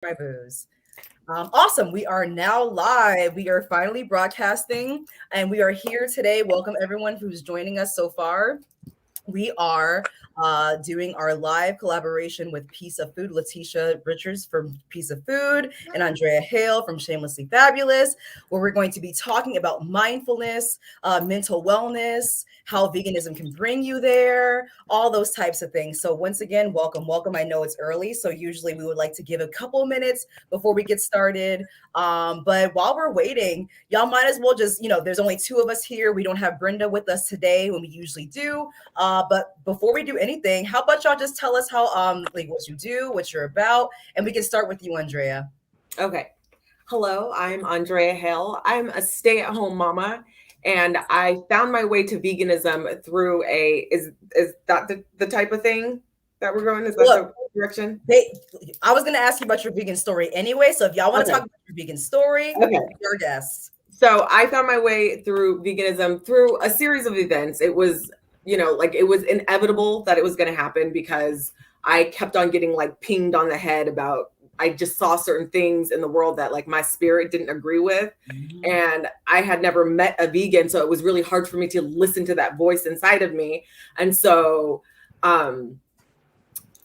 My booze. Awesome. We are now live. We are finally broadcasting and we are here today. Welcome everyone who's joining us so far. We are doing our live collaboration with Piece of Food, Letitia Richards from Piece of Food, and Andrea Hale from Shamelessly Fabulous, where we're going to be talking about mindfulness, mental wellness, how veganism can bring you there, all those types of things. So once again, welcome, welcome. I know it's early, so usually we would like to give a couple minutes before we get started. But while we're waiting, y'all might as well just, there's only two of us here. We don't have Brenda with us today when we usually do. But before we do anything, how about y'all just tell us how like what you do, what you're about, and we can start with you, Andrea. Okay. Hello, I'm Andrea Hale. I'm a stay-at-home mama, and I found my way to veganism through is that the type of thing that we're going? Is that Look, the direction? I was gonna ask you about your vegan story anyway. So if y'all want to talk Okay. about your vegan story, Okay. your guests. So I found my way through veganism through a series of events. It was, like it was inevitable that it was going to happen because I kept on getting like pinged on the head about I just saw certain things in the world that like my spirit didn't agree with. And I had never met a vegan, so it was really hard for me to listen to that voice inside of me. And so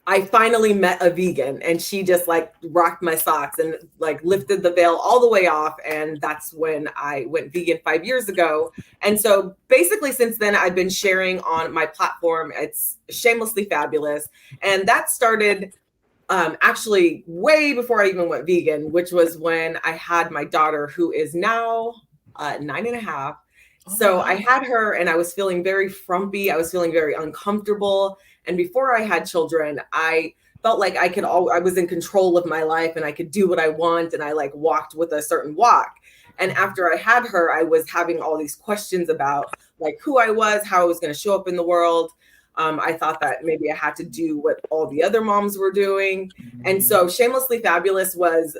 I finally met a vegan, and she just like rocked my socks and like lifted the veil all the way off. And that's when I went vegan 5 years ago. And so basically since then I've been sharing on my platform. It's Shamelessly Fabulous. And that started actually way before I even went vegan, which was when I had my daughter, who is now 9.5. So I had her and I was feeling very frumpy. I was feeling very uncomfortable. And before I had children, I felt like I was in control of my life and I could do what I want. And I like walked with a certain walk. And after I had her, I was having all these questions about like who I was, how I was going to show up in the world. I thought that maybe I had to do what all the other moms were doing. And so Shamelessly Fabulous was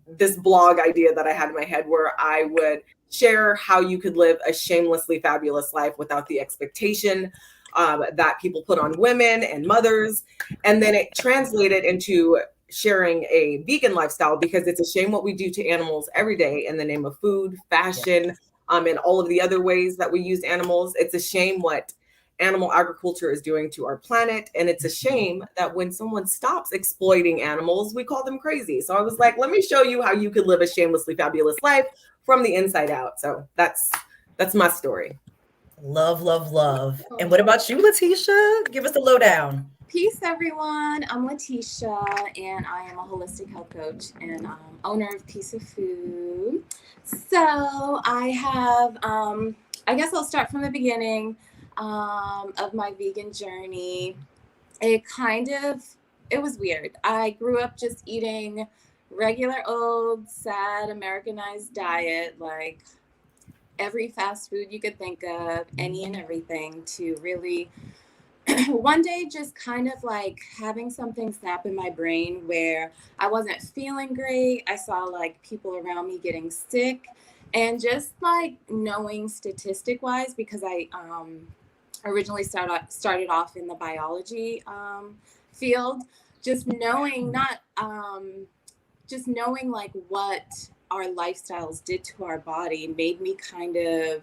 this blog idea that I had in my head where I would share how you could live a shamelessly fabulous life without the expectation that people put on women and mothers. And then it translated into sharing a vegan lifestyle because it's a shame what we do to animals every day in the name of food, fashion, and all of the other ways that we use animals. It's a shame what animal agriculture is doing to our planet. And it's a shame that when someone stops exploiting animals, we call them crazy. So I was like, let me show you how you could live a shamelessly fabulous life from the inside out. So that's my story. Love, love, love. And what about you, Letitia? Give us the lowdown. Peace, everyone. I'm Letitia, and I am a holistic health coach and owner of Piece of Food. So I have, I guess I'll start from the beginning of my vegan journey. It was weird. I grew up just eating regular old, sad, Americanized diet, like every fast food you could think of, any and everything, to really one day just kind of like having something snap in my brain where I wasn't feeling great. I saw like people around me getting sick, and just like knowing statistic wise, because I originally started off in the biology field, just knowing not just knowing like what our lifestyles did to our body made me kind of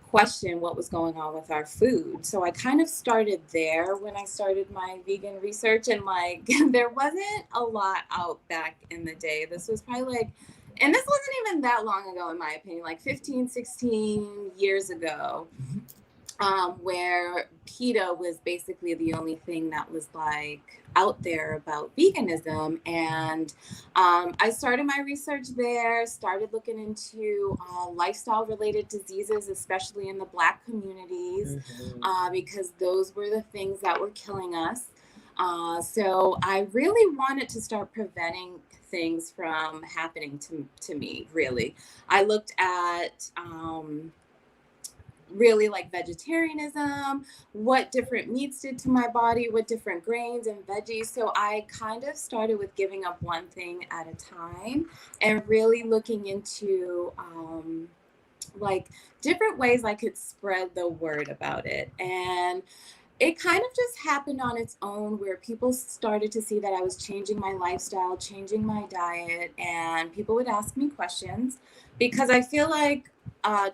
question what was going on with our food. So I kind of started there when I started my vegan research, and like there wasn't a lot out back in the day. This was probably like, and this wasn't even that long ago in my opinion, like 15, 16 years ago, where PETA was basically the only thing that was like out there about veganism. And I started my research there, started looking into lifestyle related diseases, especially in the Black communities, because those were the things that were killing us. So I really wanted to start preventing things from happening to me, really. I looked at really like vegetarianism, what different meats did to my body, what different grains and veggies. So I kind of started with giving up one thing at a time and really looking into like different ways I could spread the word about it. And it kind of just happened on its own, where people started to see that I was changing my lifestyle, changing my diet, and people would ask me questions, because I feel like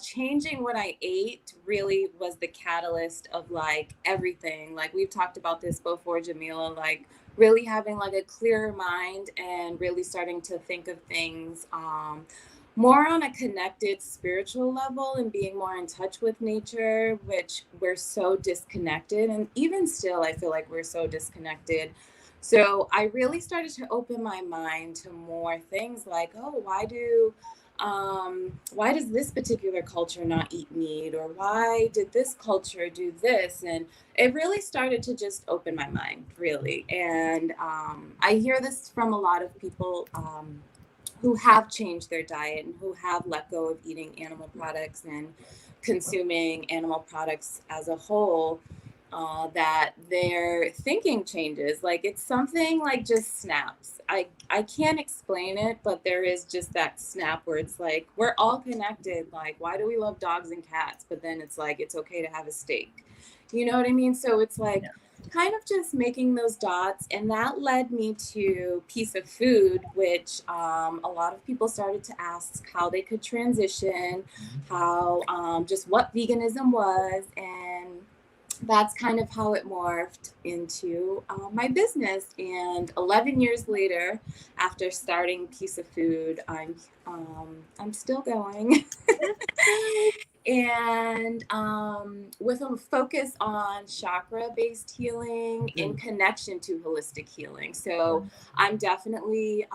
changing what I ate really was the catalyst of like everything. Like we've talked about this before, Jamila, like really having like a clearer mind and really starting to think of things more on a connected spiritual level and being more in touch with nature, which we're so disconnected. And even still, I feel like we're so disconnected. So I really started to open my mind to more things like, oh, why does this particular culture not eat meat, or why did this culture do this? And it really started to just open my mind, really. And I hear this from a lot of people who have changed their diet and who have let go of eating animal products and consuming animal products as a whole, that their thinking changes. Like it's something like just snaps. I can't explain it, but there is just that snap where it's like, we're all connected. Like, why do we love dogs and cats? But then it's like, it's okay to have a steak. You know what I mean? So it's like, kind of just making those dots, and that led me to Piece of Food, which a lot of people started to ask how they could transition, how just what veganism was, and that's kind of how it morphed into my business. And 11 years later, after starting Piece of Food, I'm still going. And with a focus on chakra-based healing in connection to holistic healing. So I'm definitely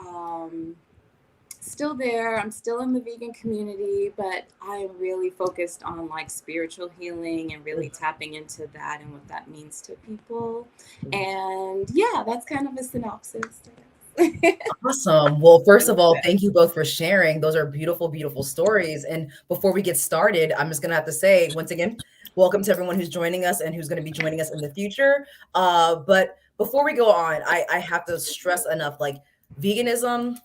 still there. I'm still in the vegan community, but I'm really focused on like spiritual healing and really tapping into that and what that means to people. And yeah, that's kind of a synopsis. Awesome. Well, first of all, thank you both for sharing. Those are beautiful, beautiful stories. And before we get started, I'm just going to have to say, once again, welcome to everyone who's joining us and who's going to be joining us in the future. But before we go on, I have to stress enough, like veganism,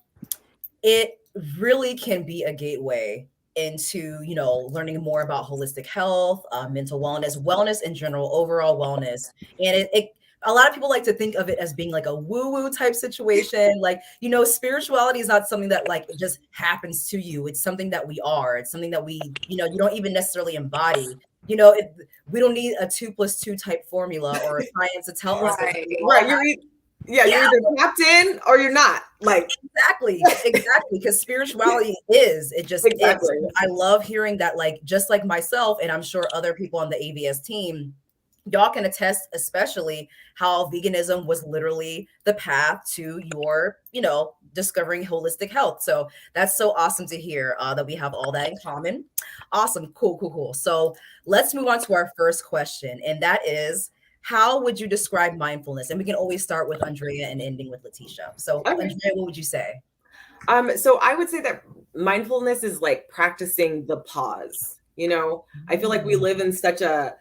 it really can be a gateway into, you know, learning more about holistic health, mental wellness in general, overall wellness. And it a lot of people like to think of it as being like a woo-woo type situation. Like, you know, spirituality is not something that like it just happens to you. It's something that we are. It's something that we, you know, you don't even necessarily embody. You know, we don't need a 2+2 type formula or science to tell us that we all Right. have. You're either tapped in or you're not. Like exactly, because spirituality is, it just is. exactly. I love hearing that, like, just like myself, and I'm sure other people on the AVS team, y'all can attest, especially how veganism was literally the path to your, you know, discovering holistic health. So that's so awesome to hear that we have all that in common. Awesome. Cool. So let's move on to our first question, and that is, how would you describe mindfulness? And we can always start with Andrea and ending with Letitia. So Okay. Andrea, what would you say? So I would say that mindfulness is like practicing the pause. You know, I feel like we live in such a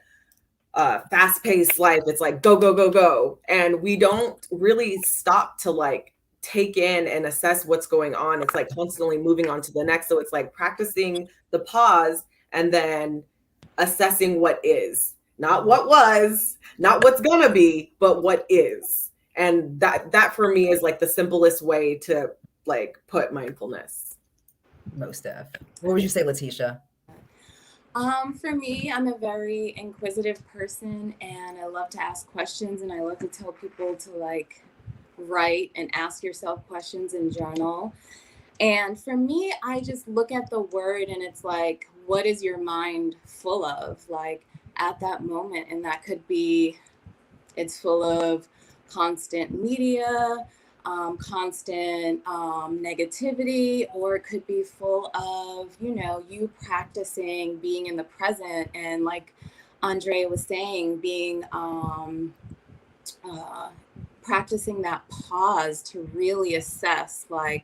fast-paced life. It's like go, go, go, go. And we don't really stop to like take in and assess what's going on. It's like constantly moving on to the next. So it's like practicing the pause and then assessing what is, not what was, not what's gonna be, but what is. And that for me is like the simplest way to like put mindfulness. Most def. What would you say, Letitia? For me, I'm a very inquisitive person, and I love to ask questions, and I love to tell people to like write and ask yourself questions and journal. And for me, I just look at the word and it's like, what is your mind full of? Like at that moment. And that could be, it's full of constant media, constant negativity, or it could be full of, you know, you practicing being in the present. And like Andrea was saying, being practicing that pause to really assess, like,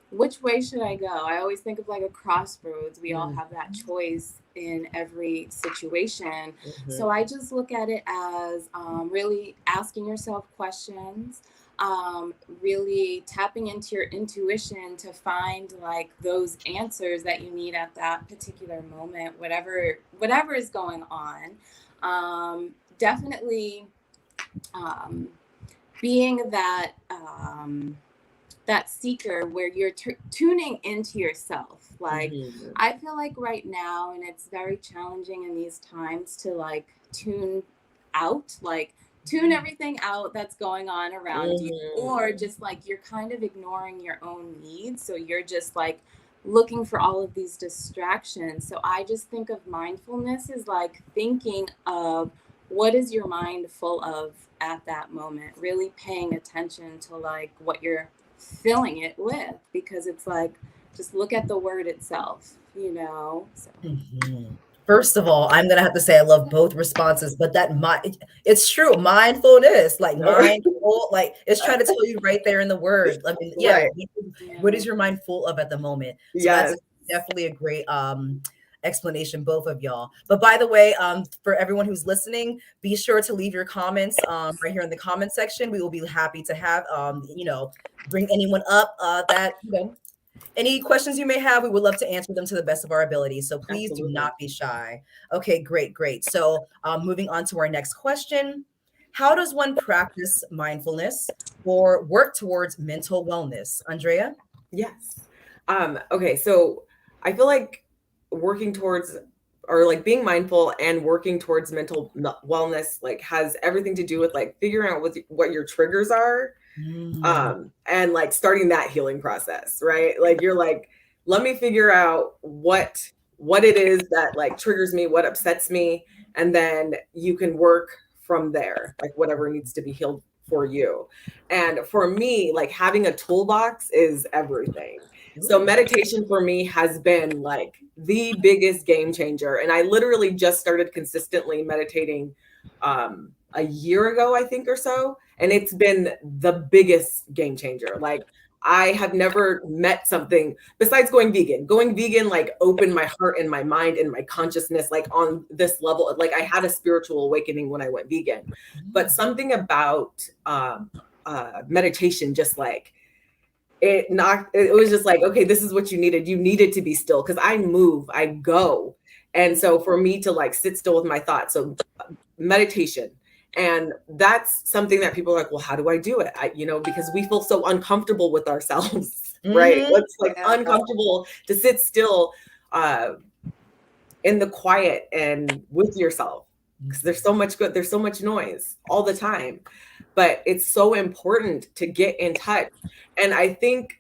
which way should I go? I always think of like a crossroads. We all have that choice in every situation. So I just look at it as really asking yourself questions, really tapping into your intuition to find like those answers that you need at that particular moment, whatever is going on. definitely being that that seeker where you're tuning into yourself. Like, Mm-hmm. I feel like right now, and it's very challenging in these times to like tune out, like tune everything out that's going on around you, or just like you're kind of ignoring your own needs. So you're just like looking for all of these distractions. So I just think of mindfulness as like thinking of what is your mind full of at that moment, really paying attention to like what you're filling it with, because it's like, just look at the word itself, you know. So. Mm-hmm. First of all, I'm gonna have to say I love both responses, but it's true. Mindfulness, like mindful, like it's trying to tell you right there in the word. I mean, yeah, Right. what is your mind full of at the moment? So Yes. that's definitely a great explanation, both of y'all. But by the way, for everyone who's listening, be sure to leave your comments right here in the comment section. We will be happy to have bring anyone up that any questions you may have. We would love to answer them to the best of our ability. So please do Absolutely. not be shy. Okay, great. So moving on to our next question. How does one practice mindfulness or work towards mental wellness? Andrea? Yes. Okay, so I feel like working towards, or like being mindful and working towards mental wellness, like has everything to do with like figuring out what your triggers are, and like starting that healing process, right? Like you're like, let me figure out what it is that like triggers me, what upsets me, and then you can work from there, like whatever needs to be healed for you. And for me, like having a toolbox is everything. So meditation for me has been like the biggest game changer. And I literally just started consistently meditating a year ago, I think, or so. And it's been the biggest game changer. Like I have never met something besides going vegan. Going vegan like opened my heart and my mind and my consciousness like on this level. Like I had a spiritual awakening when I went vegan. But something about meditation just like it was just like, okay, this is what you needed. You needed to be still, because I move, I go. And so for me to like sit still with my thoughts, so meditation. And that's something that people are like, well, how do I do it? Because we feel so uncomfortable with ourselves, right? It's like uncomfortable to sit still in the quiet and with yourself, because there's so much noise all the time. But it's so important to get in touch. And I think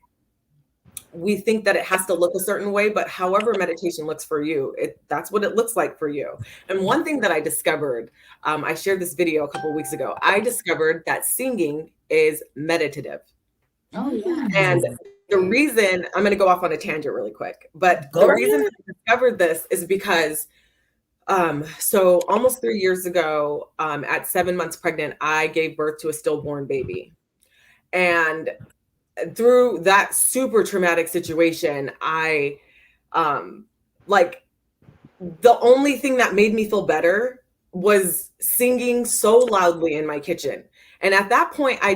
we think that it has to look a certain way, but however meditation looks for you, that's what it looks like for you. And one thing that I discovered, I shared this video a couple of weeks ago. I discovered that singing is meditative. Oh yeah. And the reason, I'm going to go off on a tangent really quick, but the reason I discovered this is because so almost 3 years ago, at 7 months pregnant, I gave birth to a stillborn baby. And through that super traumatic situation, I like the only thing that made me feel better was singing so loudly in my kitchen. And at that point, I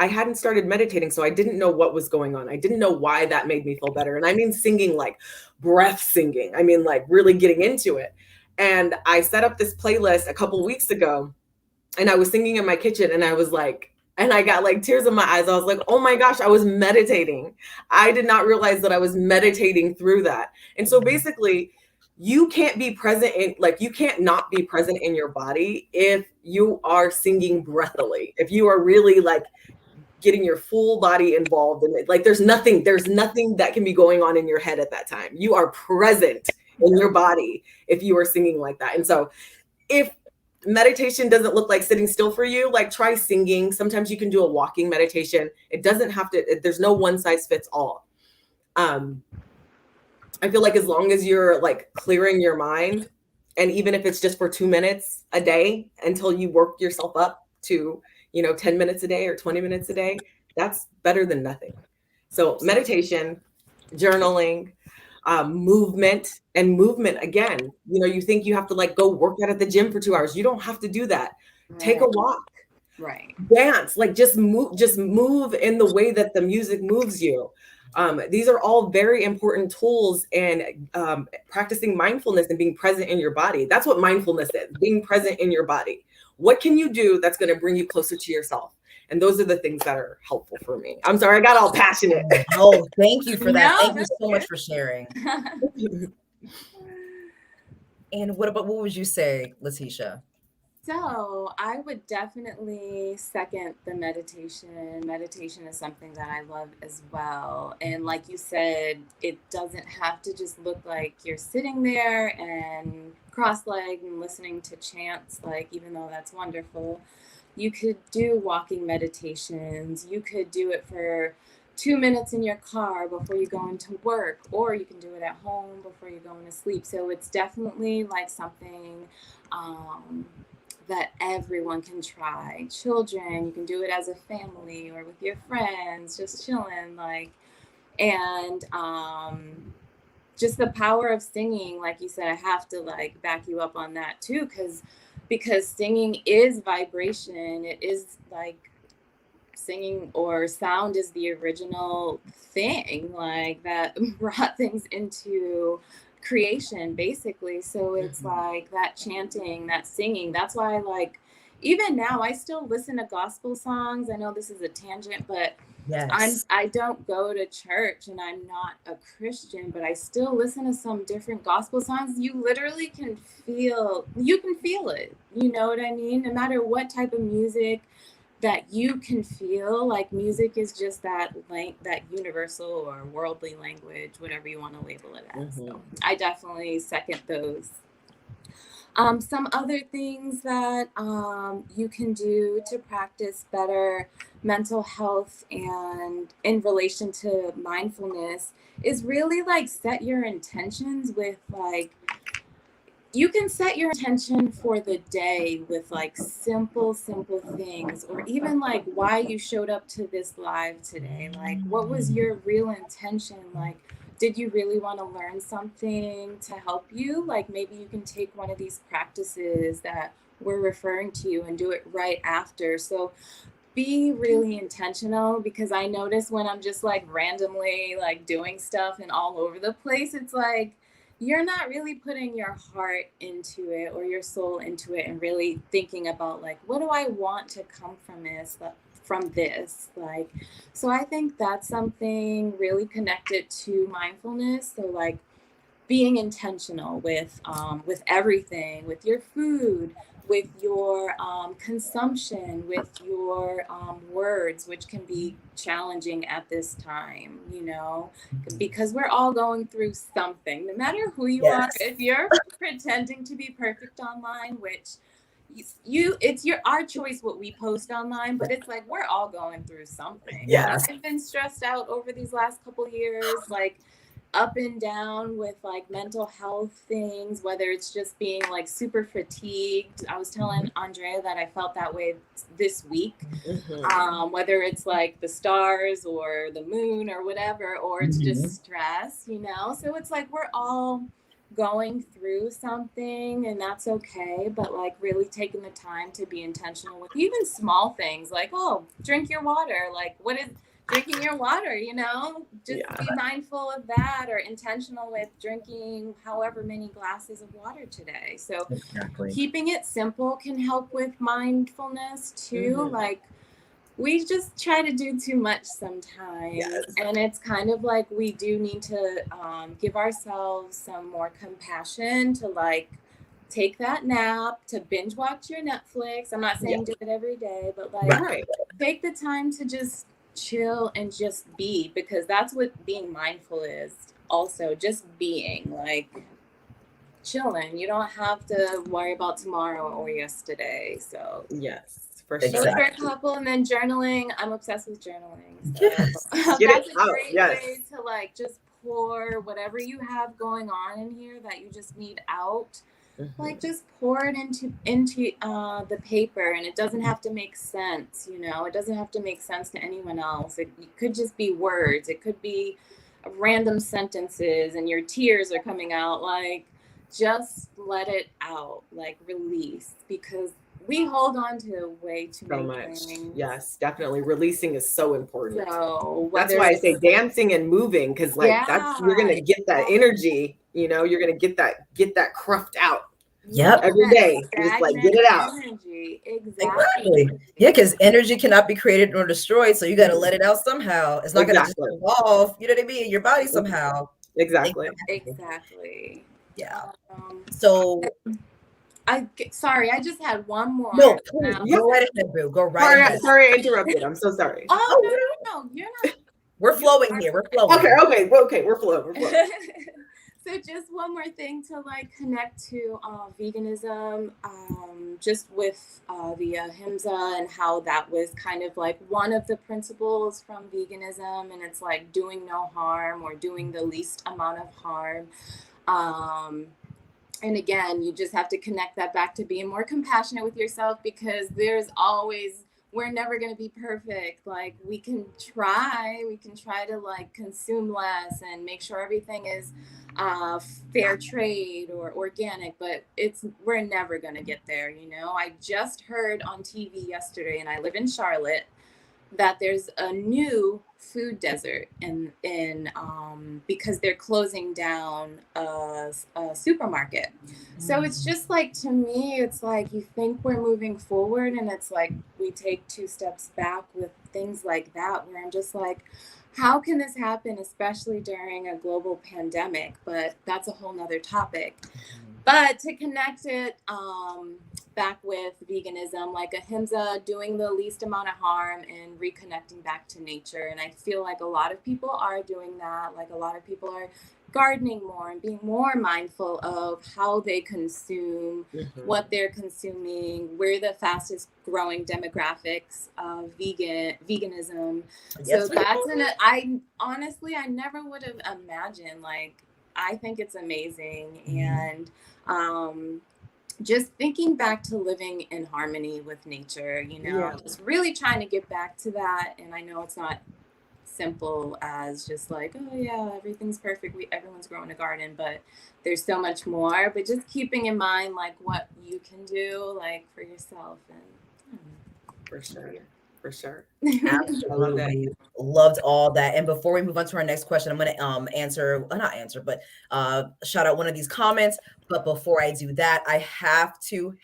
hadn't started meditating, so I didn't know what was going on. I didn't know why that made me feel better. And I mean singing, like breath singing. I mean like really getting into it. And I set up this playlist a couple weeks ago, and I was singing in my kitchen, and I was like, and I got like tears in my eyes. I was like, oh my gosh, I was meditating. I did not realize that I was meditating through that. And so basically, you can't be present in, like, you can't not be present in your body if you are singing breathily, if you are really like getting your full body involved in it. Like there's nothing that can be going on in your head at that time. You are present in your body if you are singing like that. And so if meditation doesn't look like sitting still for you, like try singing. Sometimes you can do a walking meditation. It doesn't have to, there's no one size fits all. I feel like as long as you're like clearing your mind, and even if it's just for 2 minutes a day until you work yourself up to, 10 minutes a day or 20 minutes a day, that's better than nothing. So meditation, journaling, movement again. You think you have to like go work out at the gym for 2 hours. You don't have to do that. Right. Take a walk. Right. Dance, like just move in the way that the music moves you. These are all very important tools in practicing mindfulness and being present in your body. That's what mindfulness is, being present in your body. What can you do that's going to bring you closer to yourself? And those are the things that are helpful for me. I'm sorry, I got all passionate. Oh, thank you for that. No, Thank you that's so good. much for sharing. And what would you say, Letitia? So I would definitely second the meditation. Meditation is something that I love as well. And like you said, it doesn't have to just look like you're sitting there and cross-legged and listening to chants, like, even though that's wonderful. You could do walking meditations. You could do it for 2 minutes in your car before you go into work, or you can do it at home before you're going to sleep. So it's definitely like something that everyone can try. Children, you can do it as a family or with your friends, just chilling, like, and just the power of singing. Like you said, I have to like back you up on that too, because singing is vibration. It is like singing or sound is the original thing, like that brought things into creation, basically. So it's like that chanting, that singing. That's why, like, even now I still listen to gospel songs. I know this is a tangent, but Yes. I don't go to church and I'm not a Christian, but I still listen to some different gospel songs. You literally can feel it. You know what I mean? No matter what type of music, that you can feel, like, music is just that universal or worldly language, whatever you want to label it as. So I definitely second those. Some other things that you can do to practice better mental health and in relation to mindfulness is really like set your intentions with, like, you can set your intention for the day with like simple things, or even like why you showed up to this live today. Like, what was your real intention? Like, did you really want to learn something to help you? Like, maybe you can take one of these practices that we're referring to you and do it right after. So be really intentional, because I notice when I'm just like randomly like doing stuff and all over the place, it's like you're not really putting your heart into it or your soul into it and really thinking about, like, what do I want to come from this, like. So I think that's something really connected to mindfulness. So, like, being intentional with everything, with your food, with your consumption, with your words, which can be challenging at this time, you know, because we're all going through something, no matter who you are. If you're pretending to be perfect online, which it's our choice what we post online, but it's like we're all going through something. Yes. I've been stressed out over these last couple years, like up and down with like mental health things, whether it's just being like super fatigued. I was telling Andrea that I felt that way this week, whether it's like the stars or the moon or whatever, or it's just stress, you know? So it's like we're all going through something, and that's okay, but like really taking the time to be intentional with even small things, like, oh, drink your water. Like, what is drinking your water, you know? Just be mindful of that, or intentional with drinking however many glasses of water today. So keeping it simple can help with mindfulness too. Like, we just try to do too much sometimes, and it's kind of like we do need to give ourselves some more compassion to, like, take that nap, to binge watch your Netflix. I'm not saying do it every day, but like take the time to just chill and just be, because that's what being mindful is. Also, just being, like, chilling. You don't have to worry about tomorrow or yesterday. So for those sure. are a couple. And then journaling. I'm obsessed with journaling. So that's a great way to, like, just pour whatever you have going on in here that you just need out. Like, just pour it into the paper, and it doesn't have to make sense, you know. It doesn't have to make sense to anyone else. It could just be words. It could be random sentences, and your tears are coming out. Like, just let it out, like, release, because we hold on to way too many things. Yes, definitely. Releasing is so important. So that's why I say dancing and moving, because like that's, you're gonna get that energy, you know, you're gonna get that cruft out. Yep. every day. Just like get Stagnant it out. energy. Exactly. Yeah, because energy cannot be created nor destroyed. So you got to let it out somehow. It's not going to just Exactly. evolve, you know what I mean, in your body somehow. Exactly. Exactly. Yeah. Um, So, sorry, I just had one more. no, please Yep. go right ahead, boo. Go right ahead. Sorry, I interrupted. I'm so sorry. Oh, no, you're not. We're flowing here. We're flowing. Okay, we're flowing. So just one more thing to like connect to veganism, just with the ahimsa and how that was kind of like one of the principles from veganism, and it's like doing no harm or doing the least amount of harm. And again, you just have to connect that back to being more compassionate with yourself, because we're never going to be perfect. Like we can try to like consume less and make sure everything is fair trade or organic, but we're never going to get there. I just heard on TV yesterday, and I live in Charlotte, that there's a new food desert in because they're closing down a supermarket. So it's just like, to me, it's like you think we're moving forward, and it's like we take 2 steps back with things like that, where I'm just like, how can this happen, especially during a global pandemic? But that's a whole nother topic. But to connect it back with veganism, like ahimsa, doing the least amount of harm and reconnecting back to nature. And I feel like a lot of people are doing that. Like a lot of people are gardening more and being more mindful of how they consume, what they're consuming. We're the fastest growing demographics of veganism. Yes, So I honestly, I never would have imagined. Like, I think it's amazing. And just thinking back to living in harmony with nature, just really trying to get back to that. And I know it's not simple as just like, oh yeah, everything's perfect, everyone's growing a garden, but there's so much more. But just keeping in mind like what you can do like for yourself. And For sure. absolutely loved all that. And before we move on to our next question, I'm going to not answer, but shout out one of these comments. But before I do that, I have to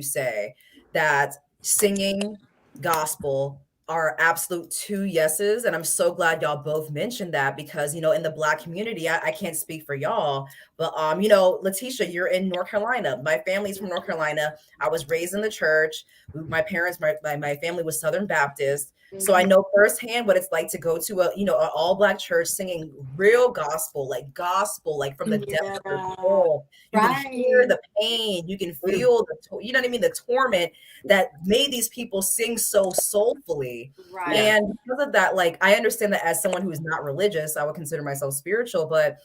say that singing gospel are absolute 2 yeses. And I'm so glad y'all both mentioned that, because, in the Black community, I can't speak for y'all, but, Letitia, you're in North Carolina. My family's from North Carolina. I was raised in the church. My parents, my family was Southern Baptist. So I know firsthand what it's like to go to an all Black church singing real gospel, like from the depths of their soul. You can hear the pain, you can feel you know what I mean, the torment that made these people sing so soulfully. Right. And because of that, like, I understand that as someone who is not religious, I would consider myself spiritual, but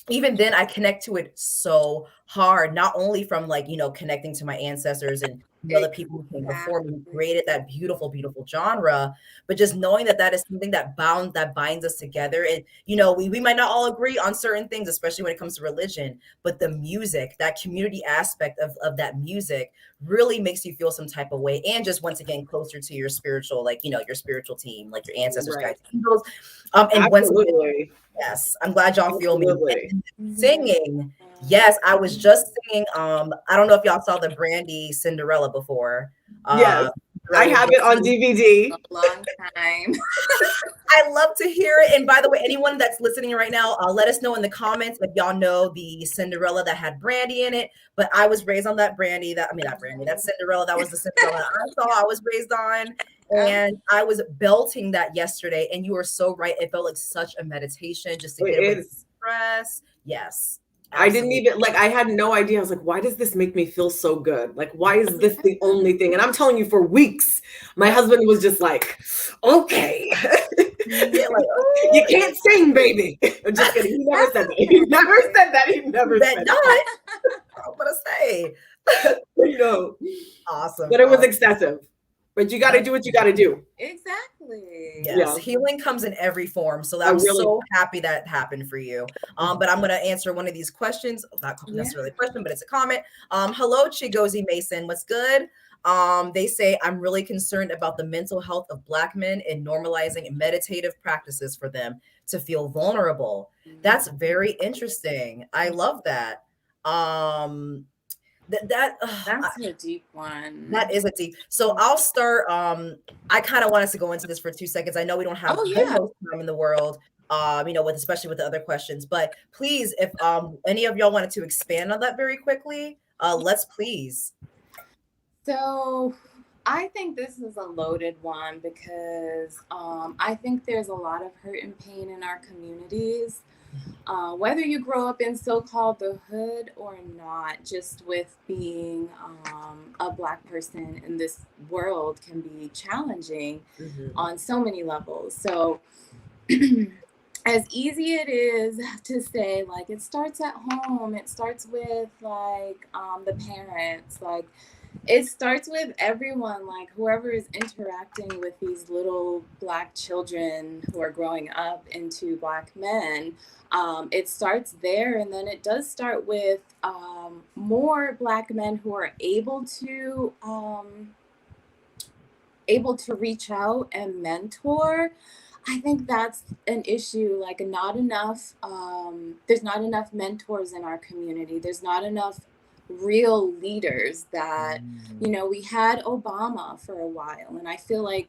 even then I connect to it so hard, not only from like, connecting to my ancestors and the people who came before me, created that beautiful, beautiful genre, but just knowing that is something that binds us together. And, we might not all agree on certain things, especially when it comes to religion, but the music, that community aspect of that music really makes you feel some type of way. And just once again, closer to your spiritual, like, your spiritual team, like your ancestors, guides, angels. And once again, yes, I'm glad y'all feel me. And singing, yes, I was just singing. I don't know if y'all saw the Brandy Cinderella before. Yes, I have it on DVD. A long time. I love to hear it. And by the way, anyone that's listening right now, let us know in the comments if y'all know the Cinderella that had Brandy in it. But I was raised on that Brandy. That Cinderella. That was the Cinderella I was raised on. And I was belting that yesterday. And you are so right. It felt like such a meditation just to get away from stress. Yes. Absolutely. I didn't even I had no idea. I was like, why does this make me feel so good? Like, why is this the only thing? And I'm telling you, for weeks, my husband was just like, okay. Yeah, like, you can't sing, baby. I'm just kidding. He never said that. He never said that. I'm gonna say. Awesome. But it was excessive. But you got to do what you got to do. Exactly. Yes. Yeah. Healing comes in every form. So I'm so happy that happened for you. But I'm going to answer one of these questions. Not necessarily a question, but it's a comment. Hello, Chigozi Mason. What's good? They say, I'm really concerned about the mental health of Black men and normalizing meditative practices for them to feel vulnerable. That's very interesting. I love that. That's a deep one. That is a deep. So I'll start. I kind of want us to go into this for 2 seconds. I know we don't have Oh the yeah. most time in the world. With especially with the other questions, but please, if any of y'all wanted to expand on that very quickly, let's please. So I think this is a loaded one because I think there's a lot of hurt and pain in our communities. Whether you grow up in so-called the hood or not, just with being a Black person in this world can be challenging on so many levels. So as easy it is to say, like, it starts at home, it starts with like the parents, like it starts with everyone, like whoever is interacting with these little Black children who are growing up into Black men. It starts there, and then it does start with more Black men who are able to reach out and mentor. I think that's an issue. Like, not enough. There's not enough mentors in our community. There's not enough real leaders that, we had Obama for a while, and I feel like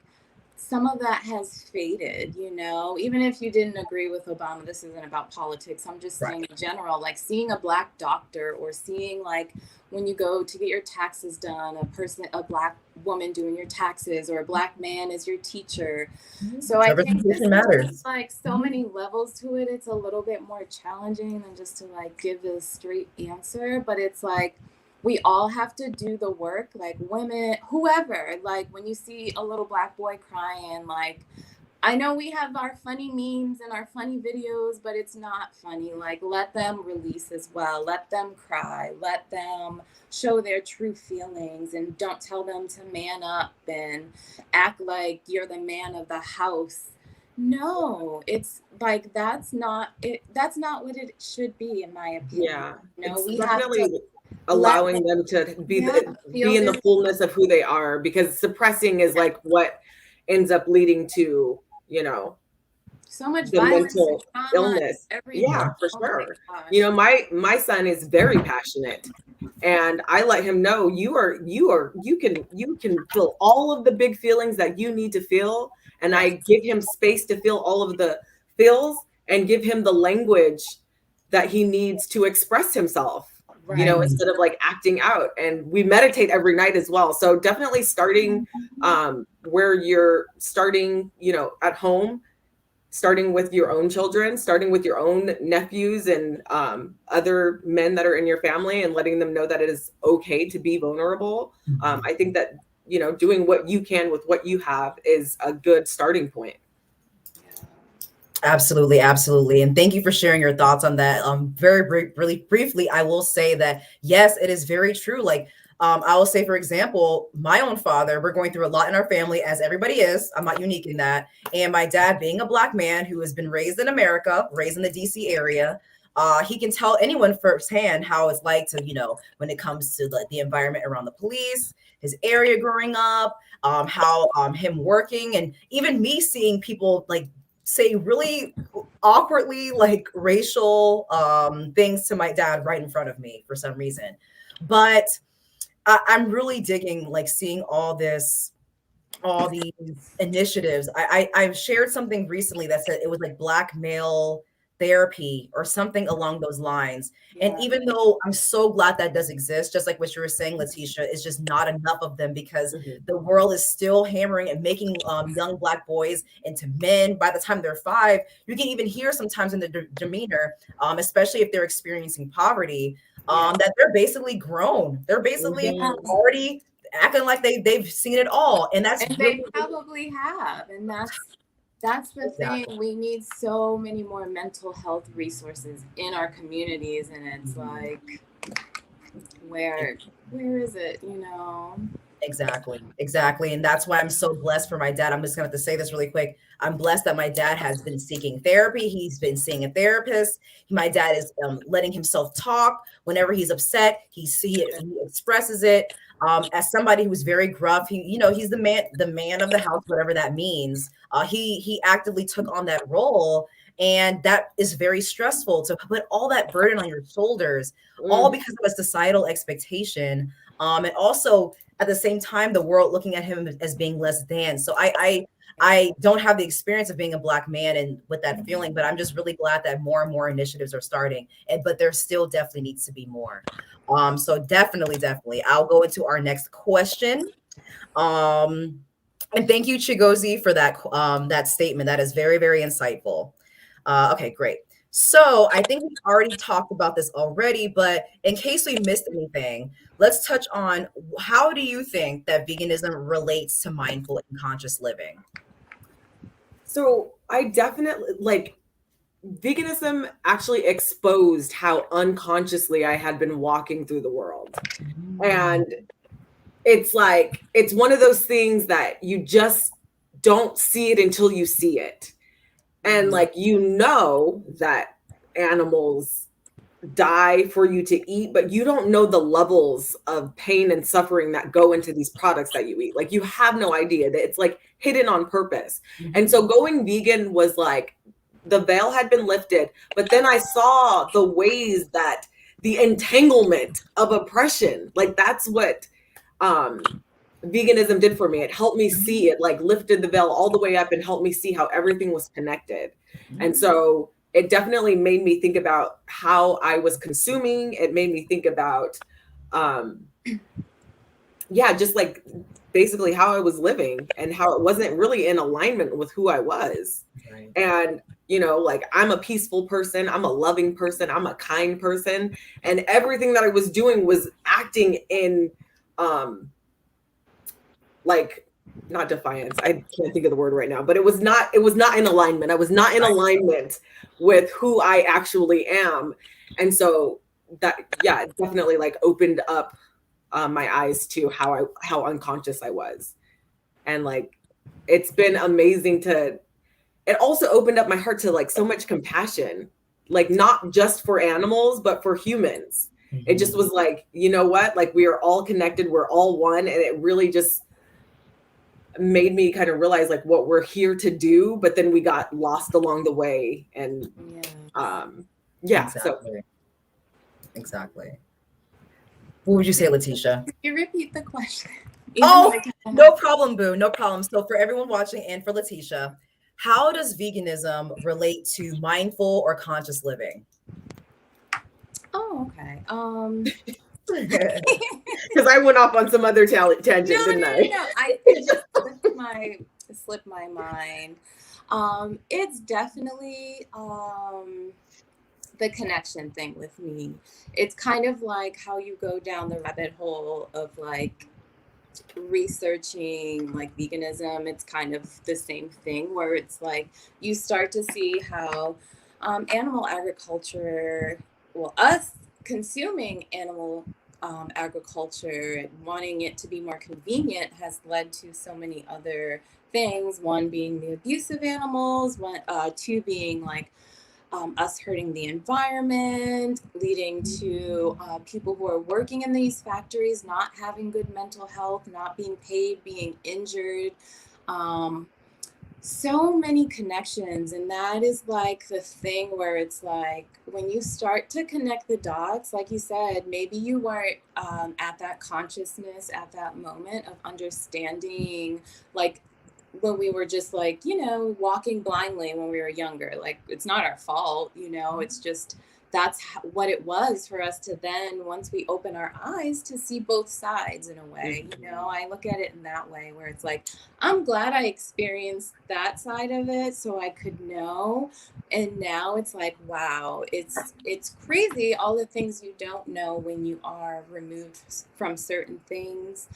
some of that has faded, even if you didn't agree with Obama. This isn't about politics. I'm just saying in general, like seeing a Black doctor, or seeing, like, when you go to get your taxes done, a Black woman doing your taxes, or a Black man as your teacher. So I think this matters. Like so many levels to it. It's a little bit more challenging than just to like give a straight answer, but it's like we all have to do the work, like women, whoever. Like when you see a little Black boy crying, like, I know we have our funny memes and our funny videos, but it's not funny. Like, let them release as well. Let them cry. Let them show their true feelings, and don't tell them to man up and act like you're the man of the house. No, it's like that's not it. That's not what it should be, in my opinion. Yeah, We definitely have to allowing them to be in the fullness of who they are, because suppressing is like what ends up leading to, so much the violence mental and illness. Yeah, for sure. My son is very passionate, and I let him know you can feel all of the big feelings that you need to feel, and I give him space to feel all of the feels, and give him the language that he needs to express himself. Instead of like acting out. And we meditate every night as well. So definitely starting where you're starting, at home, starting with your own children, starting with your own nephews and other men that are in your family, and letting them know that it is okay to be vulnerable. I think that, doing what you can with what you have is a good starting point. Absolutely, absolutely. And thank you for sharing your thoughts on that. Really briefly, I will say that, yes, it is very true. Like, I will say, for example, my own father, we're going through a lot in our family, as everybody is. I'm not unique in that. And my dad, being a Black man who has been raised in America, raised in the DC area, he can tell anyone firsthand how it's like to, when it comes to the environment around the police, his area growing up, how him working, and even me seeing people like say really awkwardly like racial things to my dad right in front of me for some reason. But I'm really digging like seeing all these initiatives. I've shared something recently that said it was like Black male therapy or something along those lines. And even though I'm so glad that does exist, just like what you were saying, Letitia, it's just not enough of them, because the world is still hammering and making young Black boys into men by the time they're 5. You can even hear sometimes in the demeanor, especially if they're experiencing poverty, that they're basically grown. They're basically already acting like they've seen it all. And they probably have. And that's the thing. We need so many more mental health resources in our communities, and it's like, where is it, Exactly. And that's why I'm so blessed for my dad. I'm just going to have to say this really quick. I'm blessed that my dad has been seeking therapy. He's been seeing a therapist. My dad is letting himself talk whenever he's upset. He expresses it. As somebody who's very gruff, he's the man of the house, whatever that means. He actively took on that role. And that is very stressful to put all that burden on your shoulders, all Mm. because of a societal expectation. And also at the same time, the world looking at him as being less than. So I don't have the experience of being a Black man and with that feeling, but I'm just really glad that more and more initiatives are starting. But there still definitely needs to be more. So definitely, I'll go into our next question. Um, and thank you, Chigozi, for that statement. That is very, very insightful. Okay, great. So I think we've already talked about this already, but in case we missed anything, let's touch on how do you think that veganism relates to mindful and conscious living? So I definitely like veganism actually exposed how unconsciously I had been walking through the world. And it's like, it's one of those things that you just don't see it until you see it. And like, you know that animals die for you to eat, but you don't know the levels of pain and suffering that go into these products that you eat. Like, you have no idea that it's like hidden on purpose. And so going vegan was like, the veil had been lifted, but then I saw the ways that the entanglement of oppression, like that's what veganism did for me. It helped me see it, like lifted the veil all the way up and helped me see how everything was connected. And so it definitely made me think about how I was consuming. It made me think about, just like basically how I was living and how it wasn't really in alignment with who I was. Right. And, you know, like I'm a peaceful person, I'm a loving person, I'm a kind person. And everything that I was doing was acting in, like, not defiance. I can't think of the word right now, but it was not in alignment. I was not in alignment with who I actually am. And so that, yeah, it definitely like opened up my eyes to how unconscious I was. And like, it's been amazing it also opened up my heart to like so much compassion, like not just for animals, but for humans. It just was like, you know what? Like, we are all connected. We're all one. And it really just made me kind of realize like what we're here to do, but then we got lost along the way. And Exactly. What would you say, Letitia? Could you repeat the question? Oh, no problem, Boo. No problem. So for everyone watching and for Letitia, how does veganism relate to mindful or conscious living? Oh, okay. Because I went off on some other tangent, didn't I? No. I just slipped my mind. It's definitely the connection thing with me. It's kind of like how you go down the rabbit hole of like researching like veganism. It's kind of the same thing where it's like you start to see how animal agriculture, well, us consuming animal agriculture and wanting it to be more convenient has led to so many other things. One being the abuse of animals, two being like us hurting the environment, leading to people who are working in these factories not having good mental health, not being paid, being injured. So many connections. And that is like the thing where it's like when you start to connect the dots, like you said, maybe you weren't at that consciousness at that moment of understanding, like when we were just like, you know, walking blindly when we were younger. Like, it's not our fault, you know, it's just that's what it was for us to then, once we open our eyes, to see both sides in a way. You know, I look at it in that way where it's like, I'm glad I experienced that side of it so I could know. And now it's like, wow, it's crazy all the things you don't know when you are removed from certain things.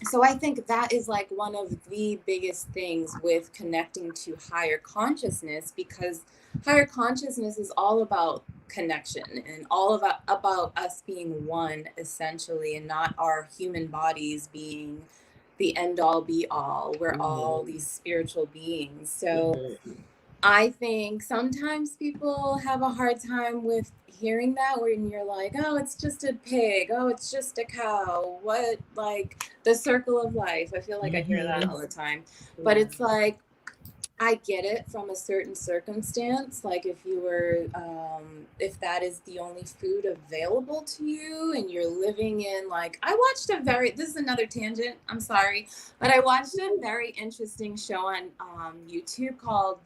So I think that is like one of the biggest things with connecting to higher consciousness, because higher consciousness is all about connection and all about us being one, essentially, and not our human bodies being the end all be all. We're all these spiritual beings. So I think sometimes people have a hard time with hearing that, when you're like, oh, it's just a pig, oh, it's just a cow, what, like the circle of life. I feel like I hear that all the time. But it's like, I get it from a certain circumstance. Like if you were, if that is the only food available to you and you're living in like, I watched this is another tangent, I'm sorry, but I watched a very interesting show on YouTube called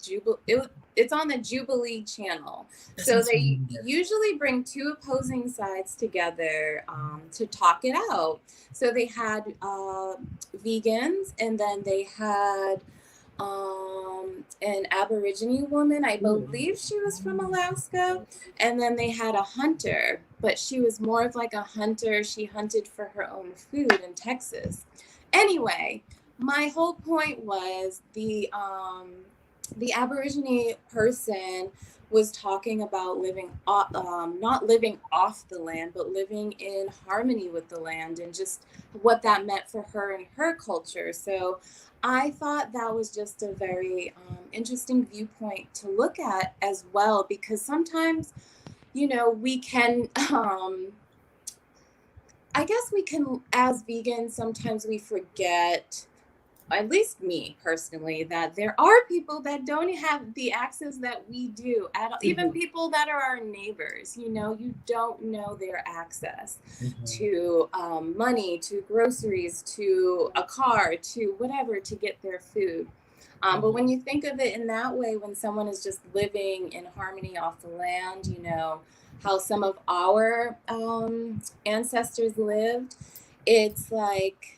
it's on the Jubilee channel. So they usually bring two opposing sides together to talk it out. So they had vegans, and then they had an Aborigine woman. I believe she was from Alaska. And then they had a hunter, but she was more of like a hunter. She hunted for her own food in Texas. Anyway, my whole point was the Aborigine person was talking about living not living off the land, but living in harmony with the land, and just what that meant for her and her culture. So I thought that was just a very interesting viewpoint to look at as well, because sometimes, you know, we can, I guess we can, as vegans, sometimes we forget, at least me personally, that there are people that don't have the access that we do at all. Even people that are our neighbors, you know, you don't know their access to money, to groceries, to a car, to whatever, to get their food. But when you think of it in that way, when someone is just living in harmony off the land, you know, how some of our ancestors lived, it's like,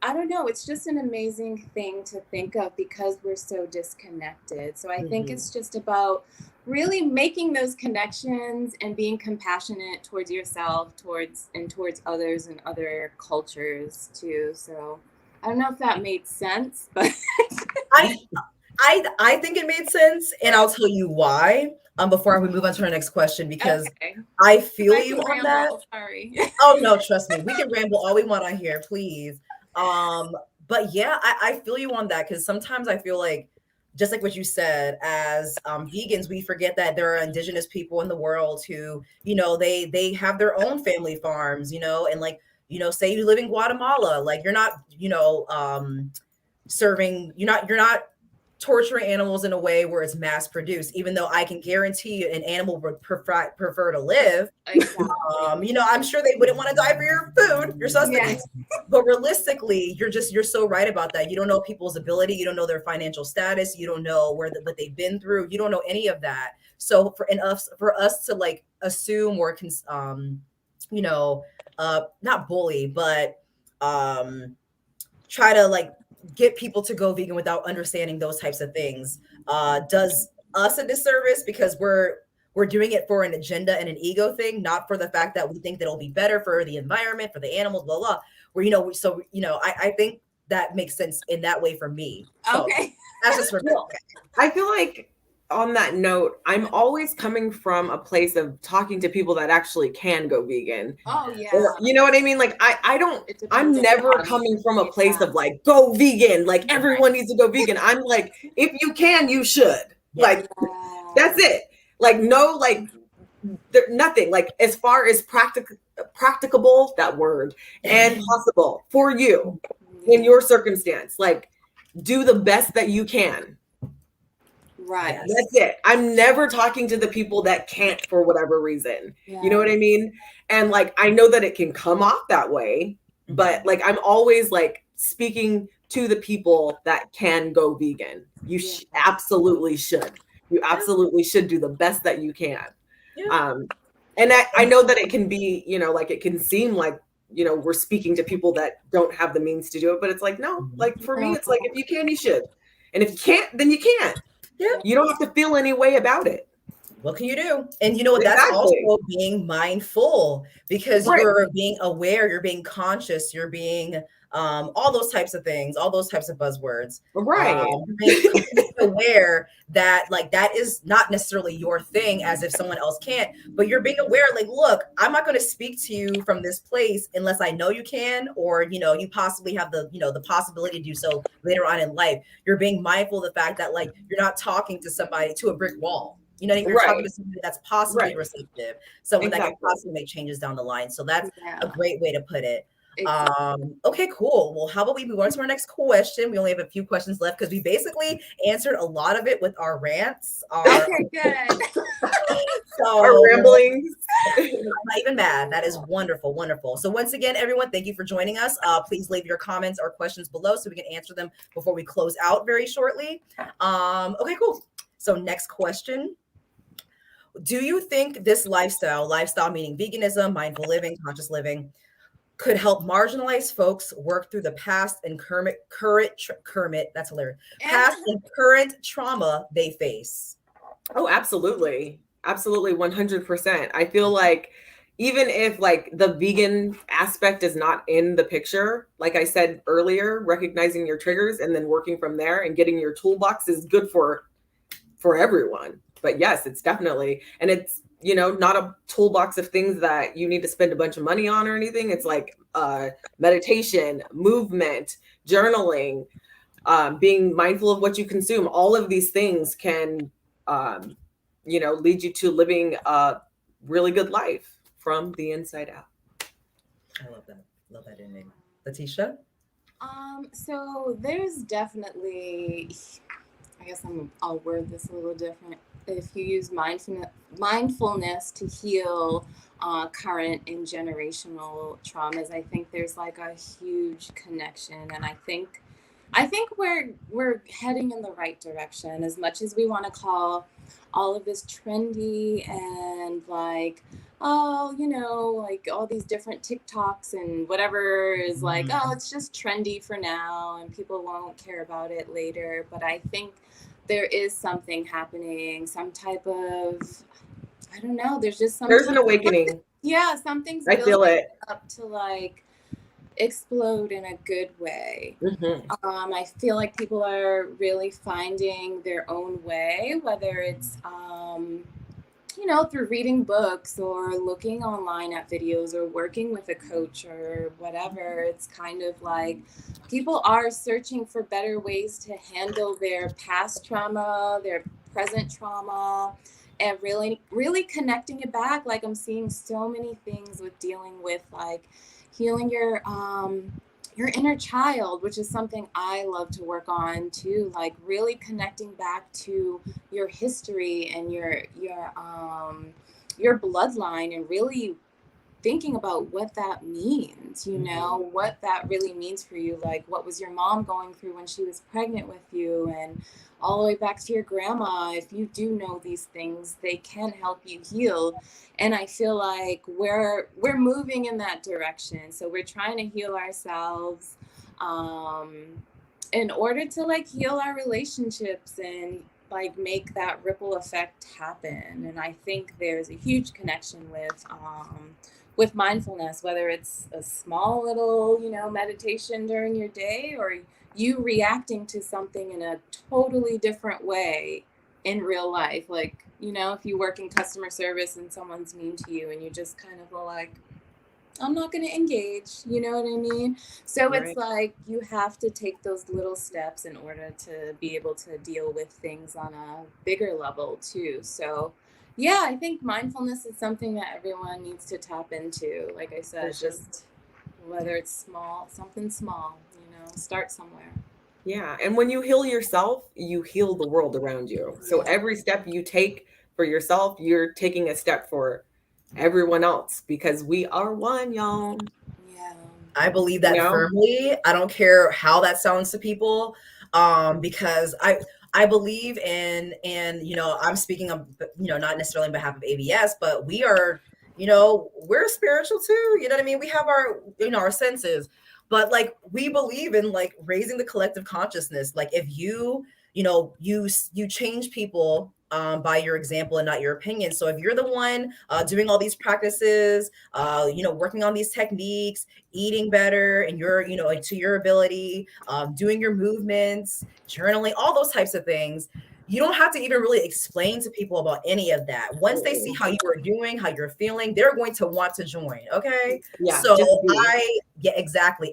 I don't know, it's just an amazing thing to think of because we're so disconnected. So I think it's just about really making those connections and being compassionate towards yourself, towards others and other cultures too. So I don't know if that made sense, but I think it made sense, and I'll tell you why. Before we move on to our next question, because I feel you on that. Sorry. Oh no, trust me, we can ramble all we want on here, please. But yeah, I feel you on that, because sometimes I feel like, just like what you said, as vegans, we forget that there are indigenous people in the world who, you know, they have their own family farms, you know, and like, you know, say you live in Guatemala, like you're not, you know, you're not torturing animals in a way where it's mass produced, even though I can guarantee you an animal would prefer to live. You know, I'm sure they wouldn't want to die for your food, your sustenance. But realistically, you're so right about that. You don't know people's ability, you don't know their financial status, you don't know what they've been through, you don't know any of that. So for us to like assume or you know, not bully, but try to like get people to go vegan without understanding those types of things does us a disservice, because we're doing it for an agenda and an ego thing, not for the fact that we think that it'll be better for the environment, for the animals, blah blah. Where, you know, so, you know, I think that makes sense in that way for me. So that's just for me. I feel like, on that note, I'm always coming from a place of talking to people that actually can go vegan. Oh yeah. Or, you know what I mean? Like I'm never coming from a place of like, go vegan, like everyone needs to go vegan. I'm like, if you can, you should. Like, that's it. Like, no, like nothing, like as far as practicable, that word, and possible for you in your circumstance, like do the best that you can. Right. That's it. I'm never talking to the people that can't for whatever reason. You know what I mean? And like, I know that it can come off that way, but like, I'm always like speaking to the people that can go vegan. You absolutely should. You absolutely should do the best that you can. And I know that it can be, you know, like it can seem like, you know, we're speaking to people that don't have the means to do it, but it's like, no, like for me, it's like, if you can, you should. And if you can't, then you can't. Yeah. You don't have to feel any way about it. What can you do? And you know what? That's also being mindful, because you're being aware, you're being conscious, you're being all those types of things, all those types of buzzwords. Being aware that like that is not necessarily your thing, as if someone else can't, but you're being aware, like, look, I'm not going to speak to you from this place unless I know you can, or, you know, you possibly have the, you know, the possibility to do so later on in life. You're being mindful of the fact that like you're not talking to somebody to a brick wall. You know, you're talking to somebody that's possibly receptive, someone that can possibly make changes down the line. So that's a great way to put it. Okay, cool. Well, how about we move on to our next question? We only have a few questions left because we basically answered a lot of it with our rants. Okay, good. Our So ramblings. I'm not even mad. That is wonderful, wonderful. So once again, everyone, thank you for joining us. Please leave your comments or questions below so we can answer them before we close out very shortly. Okay, cool. So next question. Do you think this lifestyle meaning veganism, mindful living, conscious living, could help marginalized folks work through the past and that's hilarious, past and current trauma they face? Oh, absolutely. Absolutely, 100%. I feel like even if like the vegan aspect is not in the picture, like I said earlier, recognizing your triggers and then working from there and getting your toolbox is good for everyone. But yes, it's definitely, and it's, you know, not a toolbox of things that you need to spend a bunch of money on or anything. It's like meditation, movement, journaling, being mindful of what you consume. All of these things can, you know, lead you to living a really good life from the inside out. I love that. Love that ending. Letitia? So there's definitely, I guess I'll word this a little different. If you use mindfulness to heal current and generational traumas, I think there's like a huge connection, and I think we're heading in the right direction. As much as we want to call all of this trendy and like, oh, you know, like all these different TikToks and whatever is like, oh, it's just trendy for now and people won't care about it later. But I think there is something happening, some type of, I don't know, there's just there's an awakening. Yeah, something's I feel it up to like explode in a good way. Mm-hmm. I feel like people are really finding their own way, whether it's you know, through reading books or looking online at videos or working with a coach or whatever. It's kind of like people are searching for better ways to handle their past trauma, their present trauma, and really connecting it back. Like I'm seeing so many things with dealing with like healing your inner child, which is something I love to work on too, like really connecting back to your history and your bloodline, and really thinking about what that means, you know, what that really means for you. Like, what was your mom going through when she was pregnant with you, and all the way back to your grandma. If you do know these things, they can help you heal. And I feel like we're moving in that direction. So we're trying to heal ourselves in order to like heal our relationships and like make that ripple effect happen. And I think there's a huge connection with mindfulness, whether it's a small little, you know, meditation during your day, or you reacting to something in a totally different way in real life. Like, you know, if you work in customer service and someone's mean to you and you just kind of go like, I'm not going to engage, you know what I mean? So Right. It's like you have to take those little steps in order to be able to deal with things on a bigger level too. So yeah, I think mindfulness is something that everyone needs to tap into. Like I said, just whether it's something small, you know, start somewhere. Yeah. And when you heal yourself, you heal the world around you. So every step you take for yourself, you're taking a step for everyone else, because we are one, y'all. Yeah. I believe that firmly. I don't care how that sounds to people, because I believe in, and you know, I'm speaking of, you know, not necessarily on behalf of ABS, but we are, you know, we're spiritual too. You know what I mean? We have our, you know, our senses, but like we believe in like raising the collective consciousness. Like if you know, you change people by your example and not your opinion. So if you're the one doing all these practices, you know, working on these techniques, eating better, and you're, you know, to your ability, doing your movements, journaling, all those types of things, you don't have to even really explain to people about any of that. Once they see how you are doing, how you're feeling, they're going to want to join. Okay. Yeah. So yeah, exactly.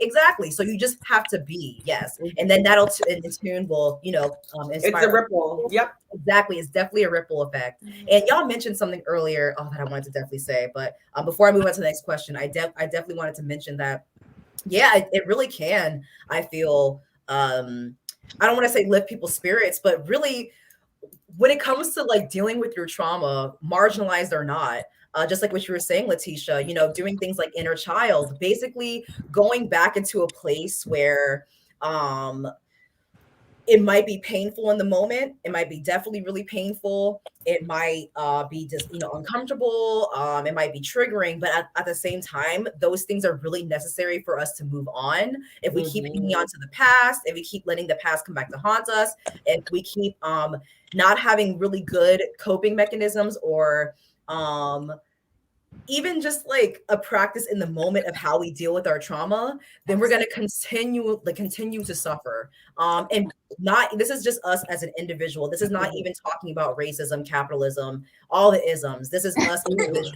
So you just have to be, yes. And then that'll in tune will, you know, inspire. It's a ripple. Yep. Exactly. It's definitely a ripple effect. And y'all mentioned something earlier, that I wanted to definitely say, but before I move on to the next question, I definitely wanted to mention that Yeah, it really can. I feel I don't want to say lift people's spirits, but really when it comes to like dealing with your trauma, marginalized or not, just like what you were saying, Letitia, doing things like inner child, basically going back into a place where um it might be painful in the moment. It might be definitely really painful. It might be just, uncomfortable. It might be triggering, but at the same time, those things are really necessary for us to move on. If we keep hanging on to the past, if we keep letting the past come back to haunt us, if we keep not having really good coping mechanisms or even just like a practice in the moment of how we deal with our trauma, then we're going to continue to suffer. And not, this is just us as an individual. This is not even talking about racism, capitalism, all the isms. This is us individuals,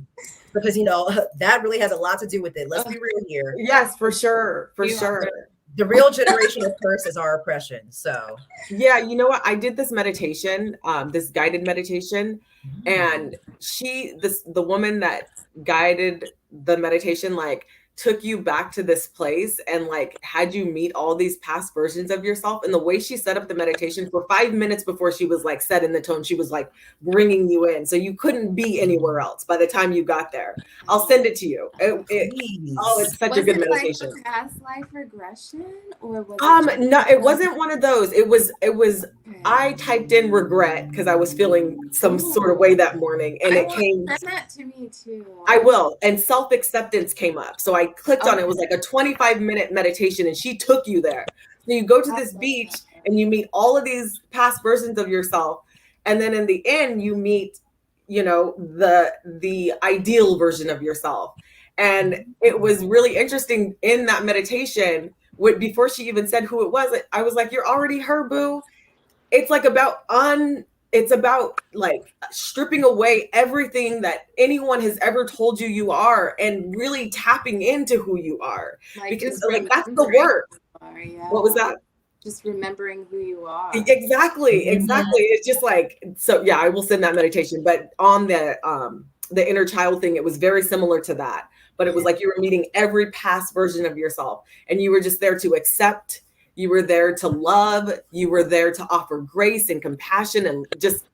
because that really has a lot to do with it. Let's be real here. Yes, for sure. For sure. The real generational curse is our oppression. So yeah, you know what? I did this meditation, this guided meditation, and the woman that guided the meditation, like took you back to this place and like had you meet all these past versions of yourself. And the way she set up the meditation, for 5 minutes before she was like set in the tone, she was like bringing you in, so you couldn't be anywhere else by the time you got there. I'll send it to you. It's such a good meditation. Like past life regression, or was no, it wasn't one of those. It was I typed in regret because I was feeling some sort of way that morning, and it came. Send that to me too. I will. And self-acceptance came up. So I clicked on it. It was like a 25-minute meditation, and she took you there. So you go to this beach and you meet all of these past versions of yourself. And then in the end, you meet, the ideal version of yourself. And it was really interesting in that meditation. Before she even said who it was, I was like, you're already her, boo. It's like it's about like stripping away everything that anyone has ever told you you are, and really tapping into who you are, because like that's the work. What was that? Just remembering who you are. Exactly. It's just like, so yeah, I will send that meditation. But on the inner child thing, it was very similar to that. But it was like you were meeting every past version of yourself, and you were just there to accept. You were there to love. You were there to offer grace and compassion, and just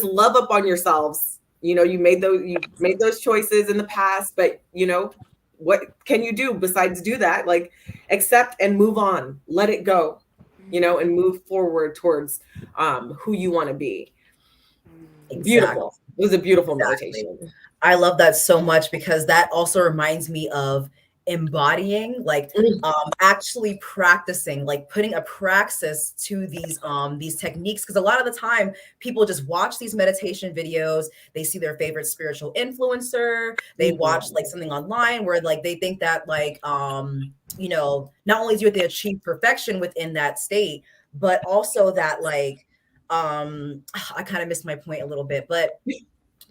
love up on yourselves. You made those choices in the past, but what can you do besides do that? Like accept and move on, let it go, and move forward towards who you want to be. Exactly. Beautiful. It was a beautiful meditation. I love that so much, because that also reminds me of embodying, like actually practicing, like putting a praxis to these techniques. Because a lot of the time people just watch these meditation videos, they see their favorite spiritual influencer, they watch like something online where like they think that like not only do they achieve perfection within that state, but also that like I kind of missed my point a little bit, but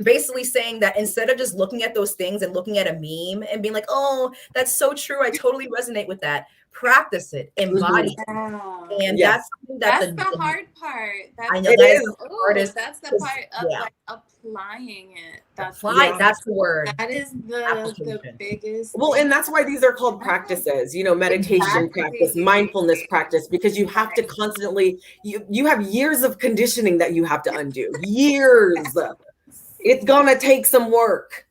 basically saying that instead of just looking at those things and looking at a meme and being like, oh, that's so true, I totally resonate with that, practice it, embody it. And that's the hard part. I know that is the hardest. That's the part of like applying it. That's the word. That is the biggest. Well, and that's why these are called practices, meditation practice, mindfulness practice, because you have to constantly, you have years of conditioning that you have to undo. Years. It's gonna take some work.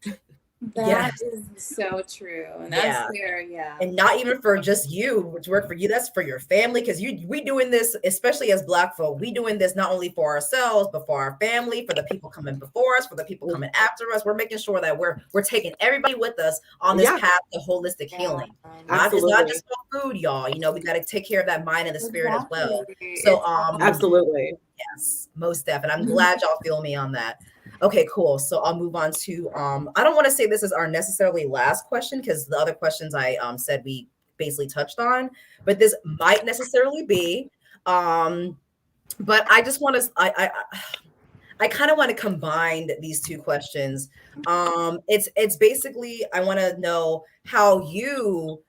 That is so true. And that's fair, And not even for just you to work for you, that's for your family. Because we doing this, especially as Black folk, we doing this not only for ourselves, but for our family, for the people coming before us, for the people coming after us. We're making sure that we're taking everybody with us on this path to holistic healing. It's not just about food, y'all. We got to take care of that mind and the spirit as well. So absolutely. Yes, most definitely. I'm glad y'all feel me on that. Okay, cool. So I'll move on to, I don't want to say this is our necessarily last question, because the other questions I said we basically touched on, but this might necessarily be, but I just want to, I kind of want to combine these two questions. It's basically, I want to know how you,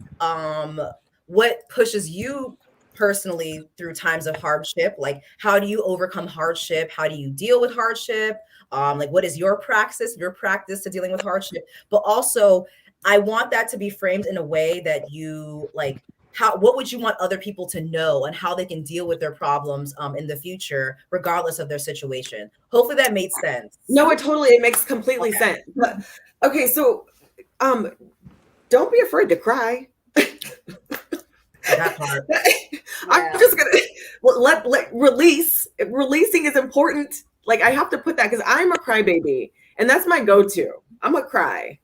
what pushes you personally through times of hardship. Like, how do you overcome hardship? How do you deal with hardship? Like, what is your practice to dealing with hardship? But also, I want that to be framed in a way that you like, what would you want other people to know and how they can deal with their problems in the future, regardless of their situation. Hopefully that made sense. No, it makes completely sense. But, okay, so don't be afraid to cry. That part. I'm just gonna let release. Releasing is important. Like, I have to put that, because I'm a crybaby, and that's my go-to. I'm a cry.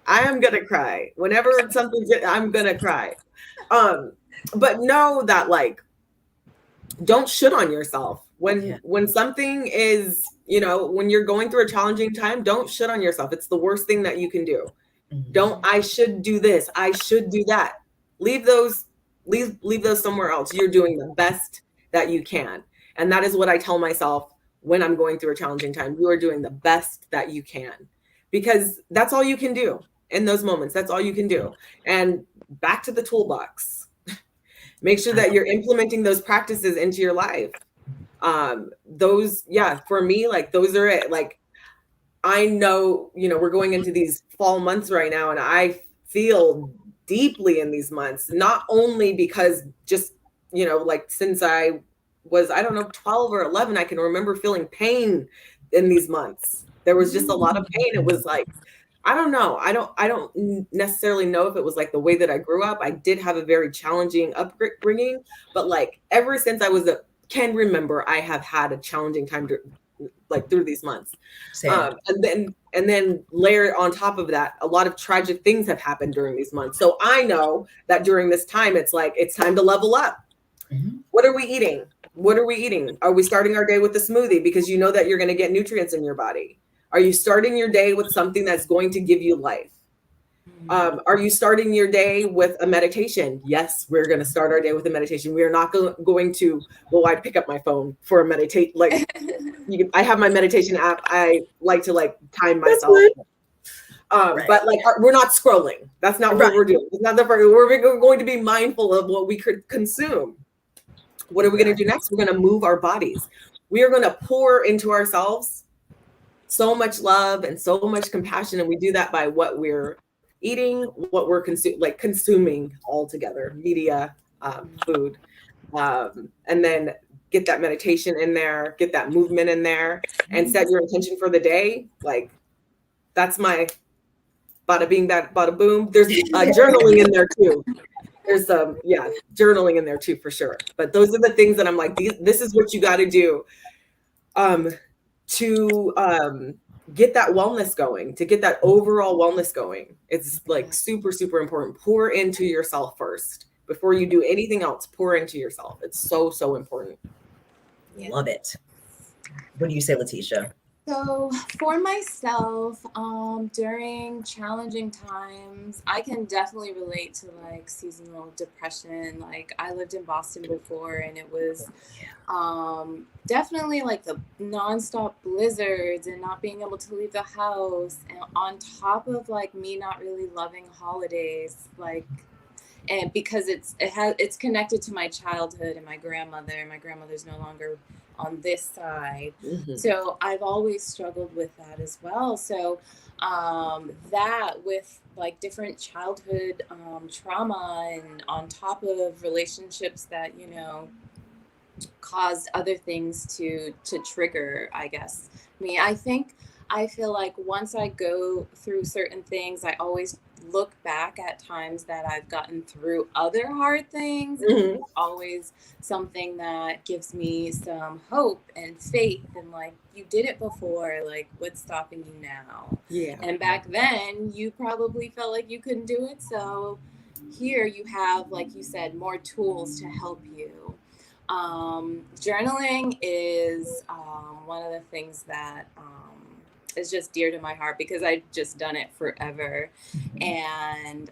I am gonna cry whenever something's. I'm gonna cry. But know that, like, don't shit on yourself when something is, when you're going through a challenging time. Don't shit on yourself. It's the worst thing that you can do. Don't, I should do this, I should do that. Leave those somewhere else. You're doing the best that you can. And that is what I tell myself when I'm going through a challenging time. You are doing the best that you can, because that's all you can do in those moments. That's all you can do. And back to the toolbox. Make sure that you're implementing those practices into your life. For me, like, those are it. Like, I know, we're going into these fall months right now, and I feel deeply in these months, not only because just, like, since I was, I don't know, 12 or 11, I can remember feeling pain in these months. There was just a lot of pain. It was like, I don't know. I don't necessarily know if it was like the way that I grew up. I did have a very challenging upbringing, but like, ever since I can remember, I have had a challenging time through these months. And then layer on top of that, a lot of tragic things have happened during these months. So I know that during this time, it's like, it's time to level up. Mm-hmm. What are we eating? Are we starting our day with a smoothie because you know that you're going to get nutrients in your body? Are you starting your day with something that's going to give you life? Are you starting your day with a meditation? Yes, we're going to start our day with a meditation. We are not going to, I pick up my phone for a meditate. Like, I have my meditation app. I like to time myself. Right. But we're not scrolling. That's not what we're doing. It's not we're going to be mindful of what we could consume. What are we going to do next? We're going to move our bodies. We are going to pour into ourselves so much love and so much compassion. And we do that by what we're eating, what we're consuming altogether, media, food, and then get that meditation in there, get that movement in there, and set your intention for the day. Like, that's my bada bing, bada boom. There's journaling in there too. There's journaling in there too, for sure. But those are the things that I'm like, this is what you got to do to get that wellness going, to get that overall wellness going. It's like super, super important. Pour into yourself first. Before you do anything else, pour into yourself. It's so, so important. Yeah. Love it. What do you say, Letitia? So for myself, during challenging times, I can definitely relate to seasonal depression. I lived in Boston before, and it was definitely the nonstop blizzards and not being able to leave the house, and on top of me not really loving holidays, and because it's connected to my childhood and my grandmother. My grandmother's no longer on this side. Mm-hmm. So I've always struggled with that as well. So that with different childhood trauma, and on top of relationships that, caused other things to trigger, I guess. I feel like once I go through certain things, I always look back at times that I've gotten through other hard things. Mm-hmm. It's always something that gives me some hope and faith, and you did it before, what's stopping you now? Yeah. And back then you probably felt like you couldn't do it. So here you have, like you said, more tools to help you. Journaling is one of the things that is just dear to my heart, because I've just done it forever. Mm-hmm. And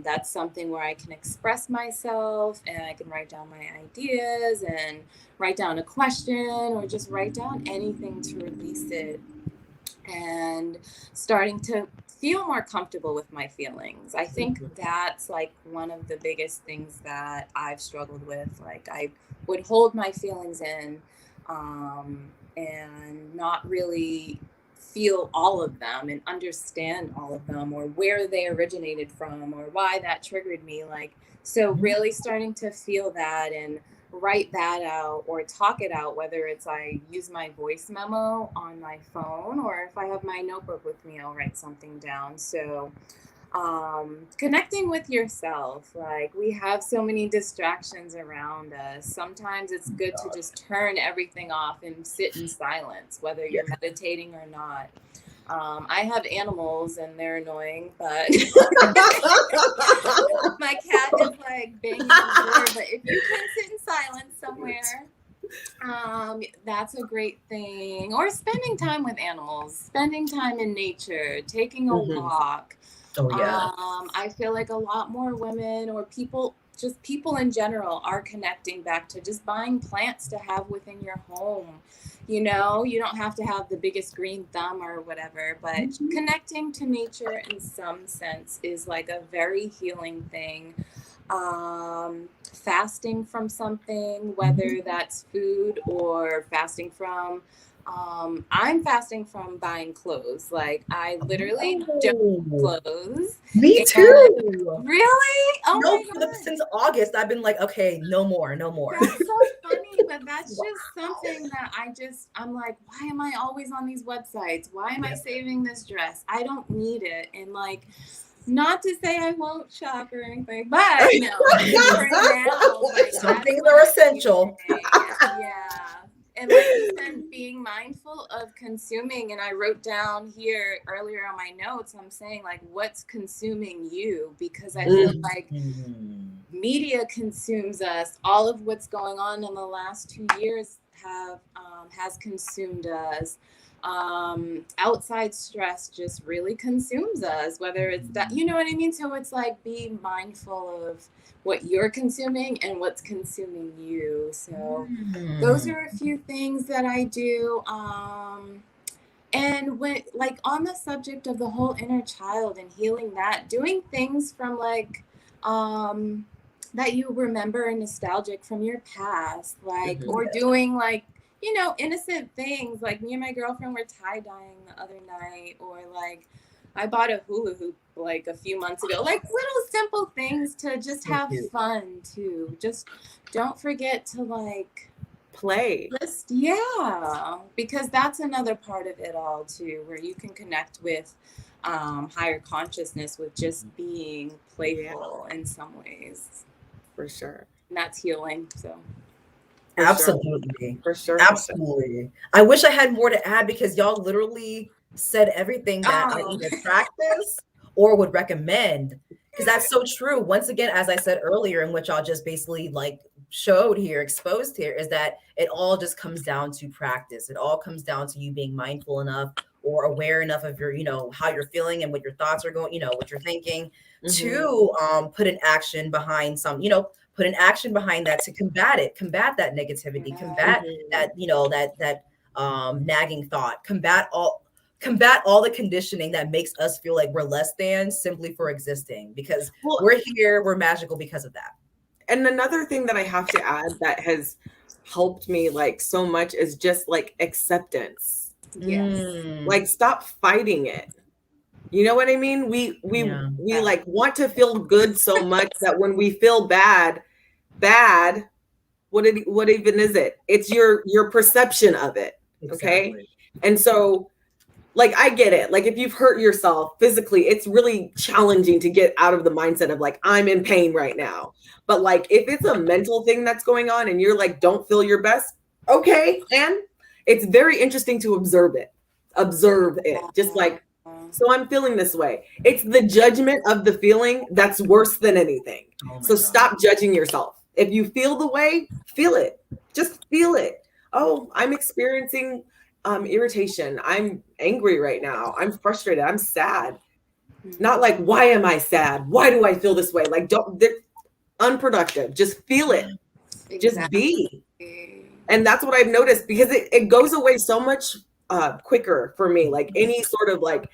that's something where I can express myself, and I can write down my ideas and write down a question, or just write down anything to release it, and starting to feel more comfortable with my feelings. I think that's one of the biggest things that I've struggled with. I would hold my feelings in and not really feel all of them and understand all of them, or where they originated from, or why that triggered me. Like, so really starting to feel that and write that out or talk it out, whether it's I use my voice memo on my phone, or if I have my notebook with me, I'll write something down. So connecting with yourself. Like, we have so many distractions around us. Sometimes it's good to just turn everything off and sit in silence, whether you're meditating or not. I have animals and they're annoying, but my cat is like banging on the door. But if you can sit in silence somewhere, that's a great thing. Or spending time with animals, spending time in nature, taking a walk. Oh yeah. I feel like a lot more women, or people, just people in general, are connecting back to just buying plants to have within your home. You know, you don't have to have the biggest green thumb or whatever, but connecting to nature in some sense is like a very healing thing. Fasting from something, whether that's food or fasting from, I'm fasting from buying clothes. Like, I literally don't clothes. Me too. Really? Oh No, my God. since August, I've been like, okay, no more. That's so funny, but that's just something that I'm like, why am I always on these websites? Why am I saving this dress? I don't need it. And like, not to say I won't shop or anything, but for now, like, some things are essential. Yeah. And like you said, being mindful of consuming. And I wrote down here earlier on my notes, I'm saying like, what's consuming you? Because I feel like media consumes us. All of what's going on in the last 2 years has consumed us. Outside stress just really consumes us, whether it's that, you know what I mean? So it's like, be mindful of what you're consuming and what's consuming you. So those are a few things that I do. And when, like, on the subject of the whole inner child and healing that, doing things from like, that you remember and nostalgic from your past, like, or doing like, you know, innocent things. Like, me and my girlfriend were tie-dyeing the other night, or like, I bought a hula hoop like a few months ago. Like, little simple things to just have fun too. Just don't forget to like play. Because that's another part of it all too, where you can connect with higher consciousness with just being playful in some ways. For sure. And that's healing. So Absolutely. For sure. Absolutely. I wish I had more to add, because y'all literally said everything that I either practice or would recommend, because that's so true. Once again, as I said earlier, and which y'all just basically like showed here, exposed here, is that it all just comes down to practice. It all comes down to you being mindful enough or aware enough of your, you know, how you're feeling and what your thoughts are going, you know, what you're thinking, to put an action behind some, you know, put an action behind that to combat that negativity, combat that, you know, that nagging thought, combat all the conditioning that makes us feel like we're less than simply for existing, because we're here, we're magical because of that. And another thing that I have to add that has helped me like so much is just like acceptance. Like, stop fighting it. You know what I mean? We like want to feel good so much that when we feel bad, what even is it? It's your perception of it. Okay. Exactly. And so, like, I get it. Like, if you've hurt yourself physically, it's really challenging to get out of the mindset of like, I'm in pain right now. But like, if it's a mental thing that's going on and you're like, don't feel your best. Okay. And it's very interesting to observe it. Just like, so I'm feeling this way. It's the judgment of the feeling that's worse than anything. So stop judging yourself. If you feel the way, feel it. Just feel it. Oh, I'm experiencing irritation. I'm angry right now. I'm frustrated. I'm sad. Not like, why am I sad? Why do I feel this way? Like, they're unproductive. Just feel it. Just be. And that's what I've noticed, because it goes away so much quicker for me. Like, any sort of like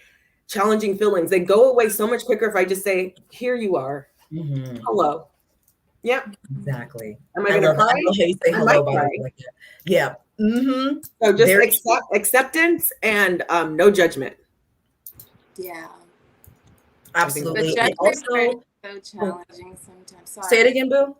challenging feelings, they go away so much quicker if I just say, here you are. Hello. Yep. Exactly. Am I going to cry? I say hello, by the way. Yeah. Mm-hmm. So just acceptance and no judgment. Yeah. Absolutely. The And judgment part also, is so challenging sometimes. Sorry. say it again, Boo.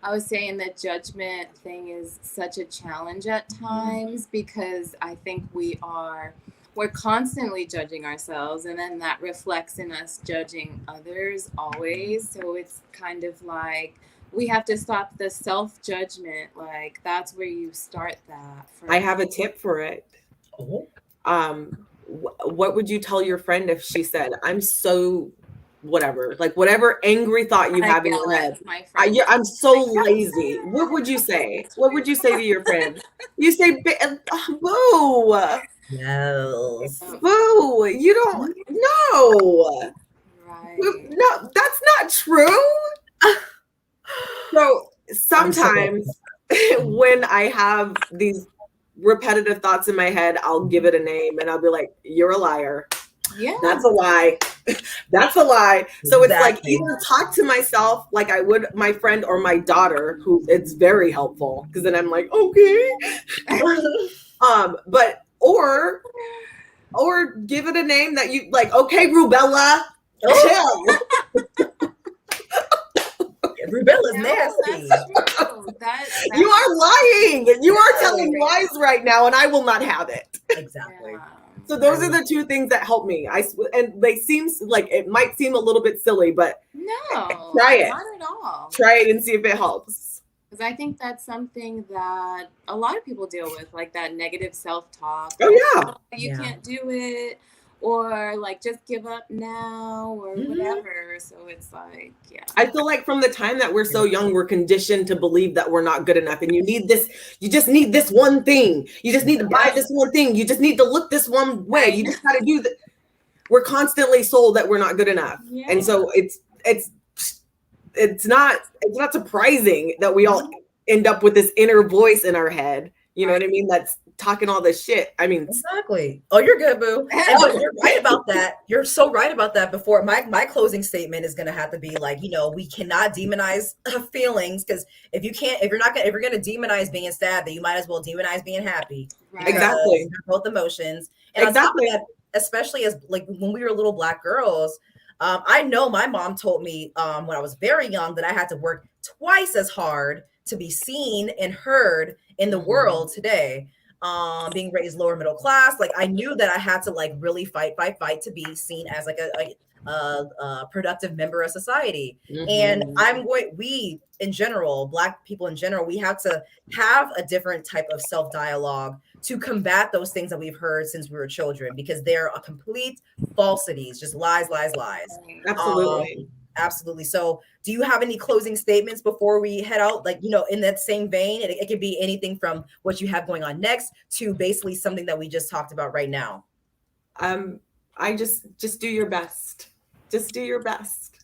I was saying the judgment thing is such a challenge at times because I think we're constantly judging ourselves, and then that reflects in us judging others always. So it's kind of like we have to stop the self-judgment. Like that's where you start that. I have a tip for it. Oh. What would you tell your friend if she said, I'm so whatever, like whatever angry thought you have in your head, I'm so lazy? What would you say? What would you say to your friend? You say, boo. Yes. Boo, you don't know. Right. No, that's not true. So sometimes when I have these repetitive thoughts in my head, I'll give it a name and I'll be like, you're a liar. Yeah. That's a lie. That's a lie. So it's like Exactly. either talk to myself like I would my friend or my daughter, who it's very helpful because then I'm like, okay. But or give it a name that you like, okay, Rubella. Chill. Rubella's nasty. That's true. You are lying. You are telling lies right now, and I will not have it. Exactly. Yeah. So those are the two things that help me. And they seem like it might seem a little bit silly, but No, try it. Not at all. Try it and see if it helps. Because I think that's something that a lot of people deal with, like that negative self-talk. Oh, like, yeah. You can't do it, or like just give up now, or whatever. So it's like, yeah. I feel like from the time that we're so young, we're conditioned to believe that we're not good enough. And you just need this one thing. You just need to buy this one thing. You just need to look this one way. You just got to do that. We're constantly sold that we're not good enough. Yeah. And so it's not surprising that we all end up with this inner voice in our head. You know what I mean? That's talking all this shit. I mean, exactly. Oh, you're good, Boo. And you're right about that. You're so right about that. Before my closing statement is going to have to be like, we cannot demonize feelings, because if you're going to demonize being sad, then you might as well demonize being happy. Right. Exactly. They're both emotions. And exactly. On top of that, especially as like when we were little Black girls, I know my mom told me when I was very young that I had to work twice as hard to be seen and heard in the world today. Being raised lower middle class, like I knew that I had to like really fight to be seen as like a productive member of society. And we in general, Black people in general, we have to have a different type of self-dialogue to combat those things that we've heard since we were children, because they're a complete falsities, just lies. Absolutely. Absolutely. So do you have any closing statements before we head out? Like, in that same vein, it could be anything from what you have going on next to basically something that we just talked about right now. I just do your best. Just do your best.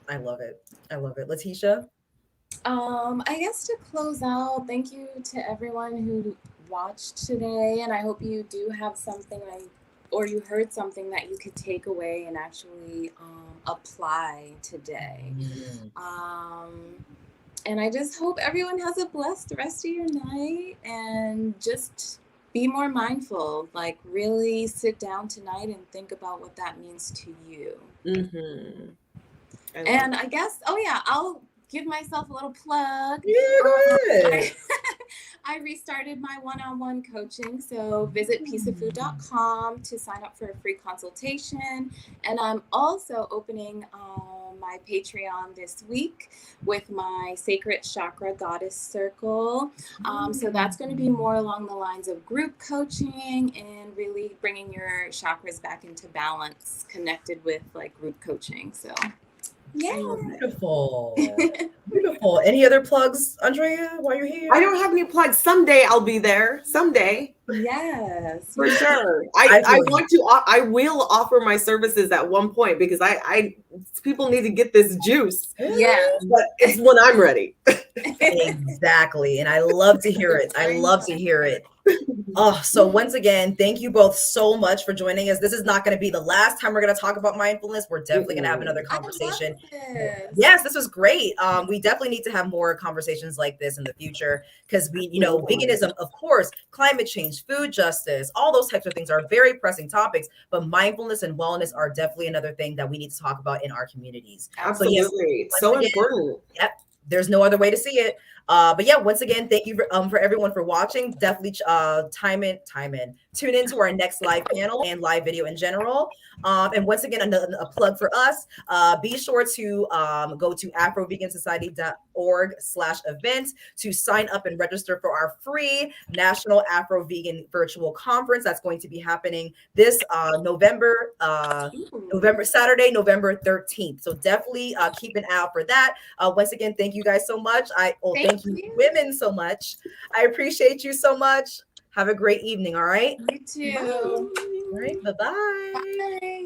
I love it. Letitia? I guess to close out, thank you to everyone who watched today. And I hope you do have something or you heard something that you could take away and actually apply today. And I just hope everyone has a blessed rest of your night, and just be more mindful. Like really sit down tonight and think about what that means to you. And I guess, I'll give myself a little plug. Yeah, go ahead. I restarted my one-on-one coaching, so visit pieceoffood.com to sign up for a free consultation. And I'm also opening my Patreon this week with my Sacred Chakra Goddess Circle. So that's going to be more along the lines of group coaching and really bringing your chakras back into balance, connected with like group coaching. So yeah. Beautiful. Beautiful. Any other plugs, Andrea, while you're here? I don't have any plugs. Someday I'll be there. Someday. Yes. For sure. I will offer my services at one point, because I people need to get this juice. Yeah. But it's when I'm ready. Exactly. And I love to hear it. Oh, so once again, thank you both so much for joining us. This is not going to be the last time we're going to talk about mindfulness. We're definitely going to have another conversation. Yes, this was great. We definitely need to have more conversations like this in the future because veganism, of course, climate change, food justice, all those types of things are very pressing topics. But mindfulness and wellness are definitely another thing that we need to talk about in our communities. Absolutely, so yes, it's so important. Yep, there's no other way to see it. But yeah, once again, thank you for everyone for watching. Definitely tune into our next live panel and live video in general. And once again, a plug for us. Be sure to go to afrovegansociety.org/events to sign up and register for our free National Afro-Vegan Virtual Conference that's going to be happening this Saturday, November 13th. So definitely keep an eye out for that. Once again, thank you guys so much. Thank you women so much. I appreciate you so much. Have a great evening. All right. You too. All right. Bye-bye. Bye.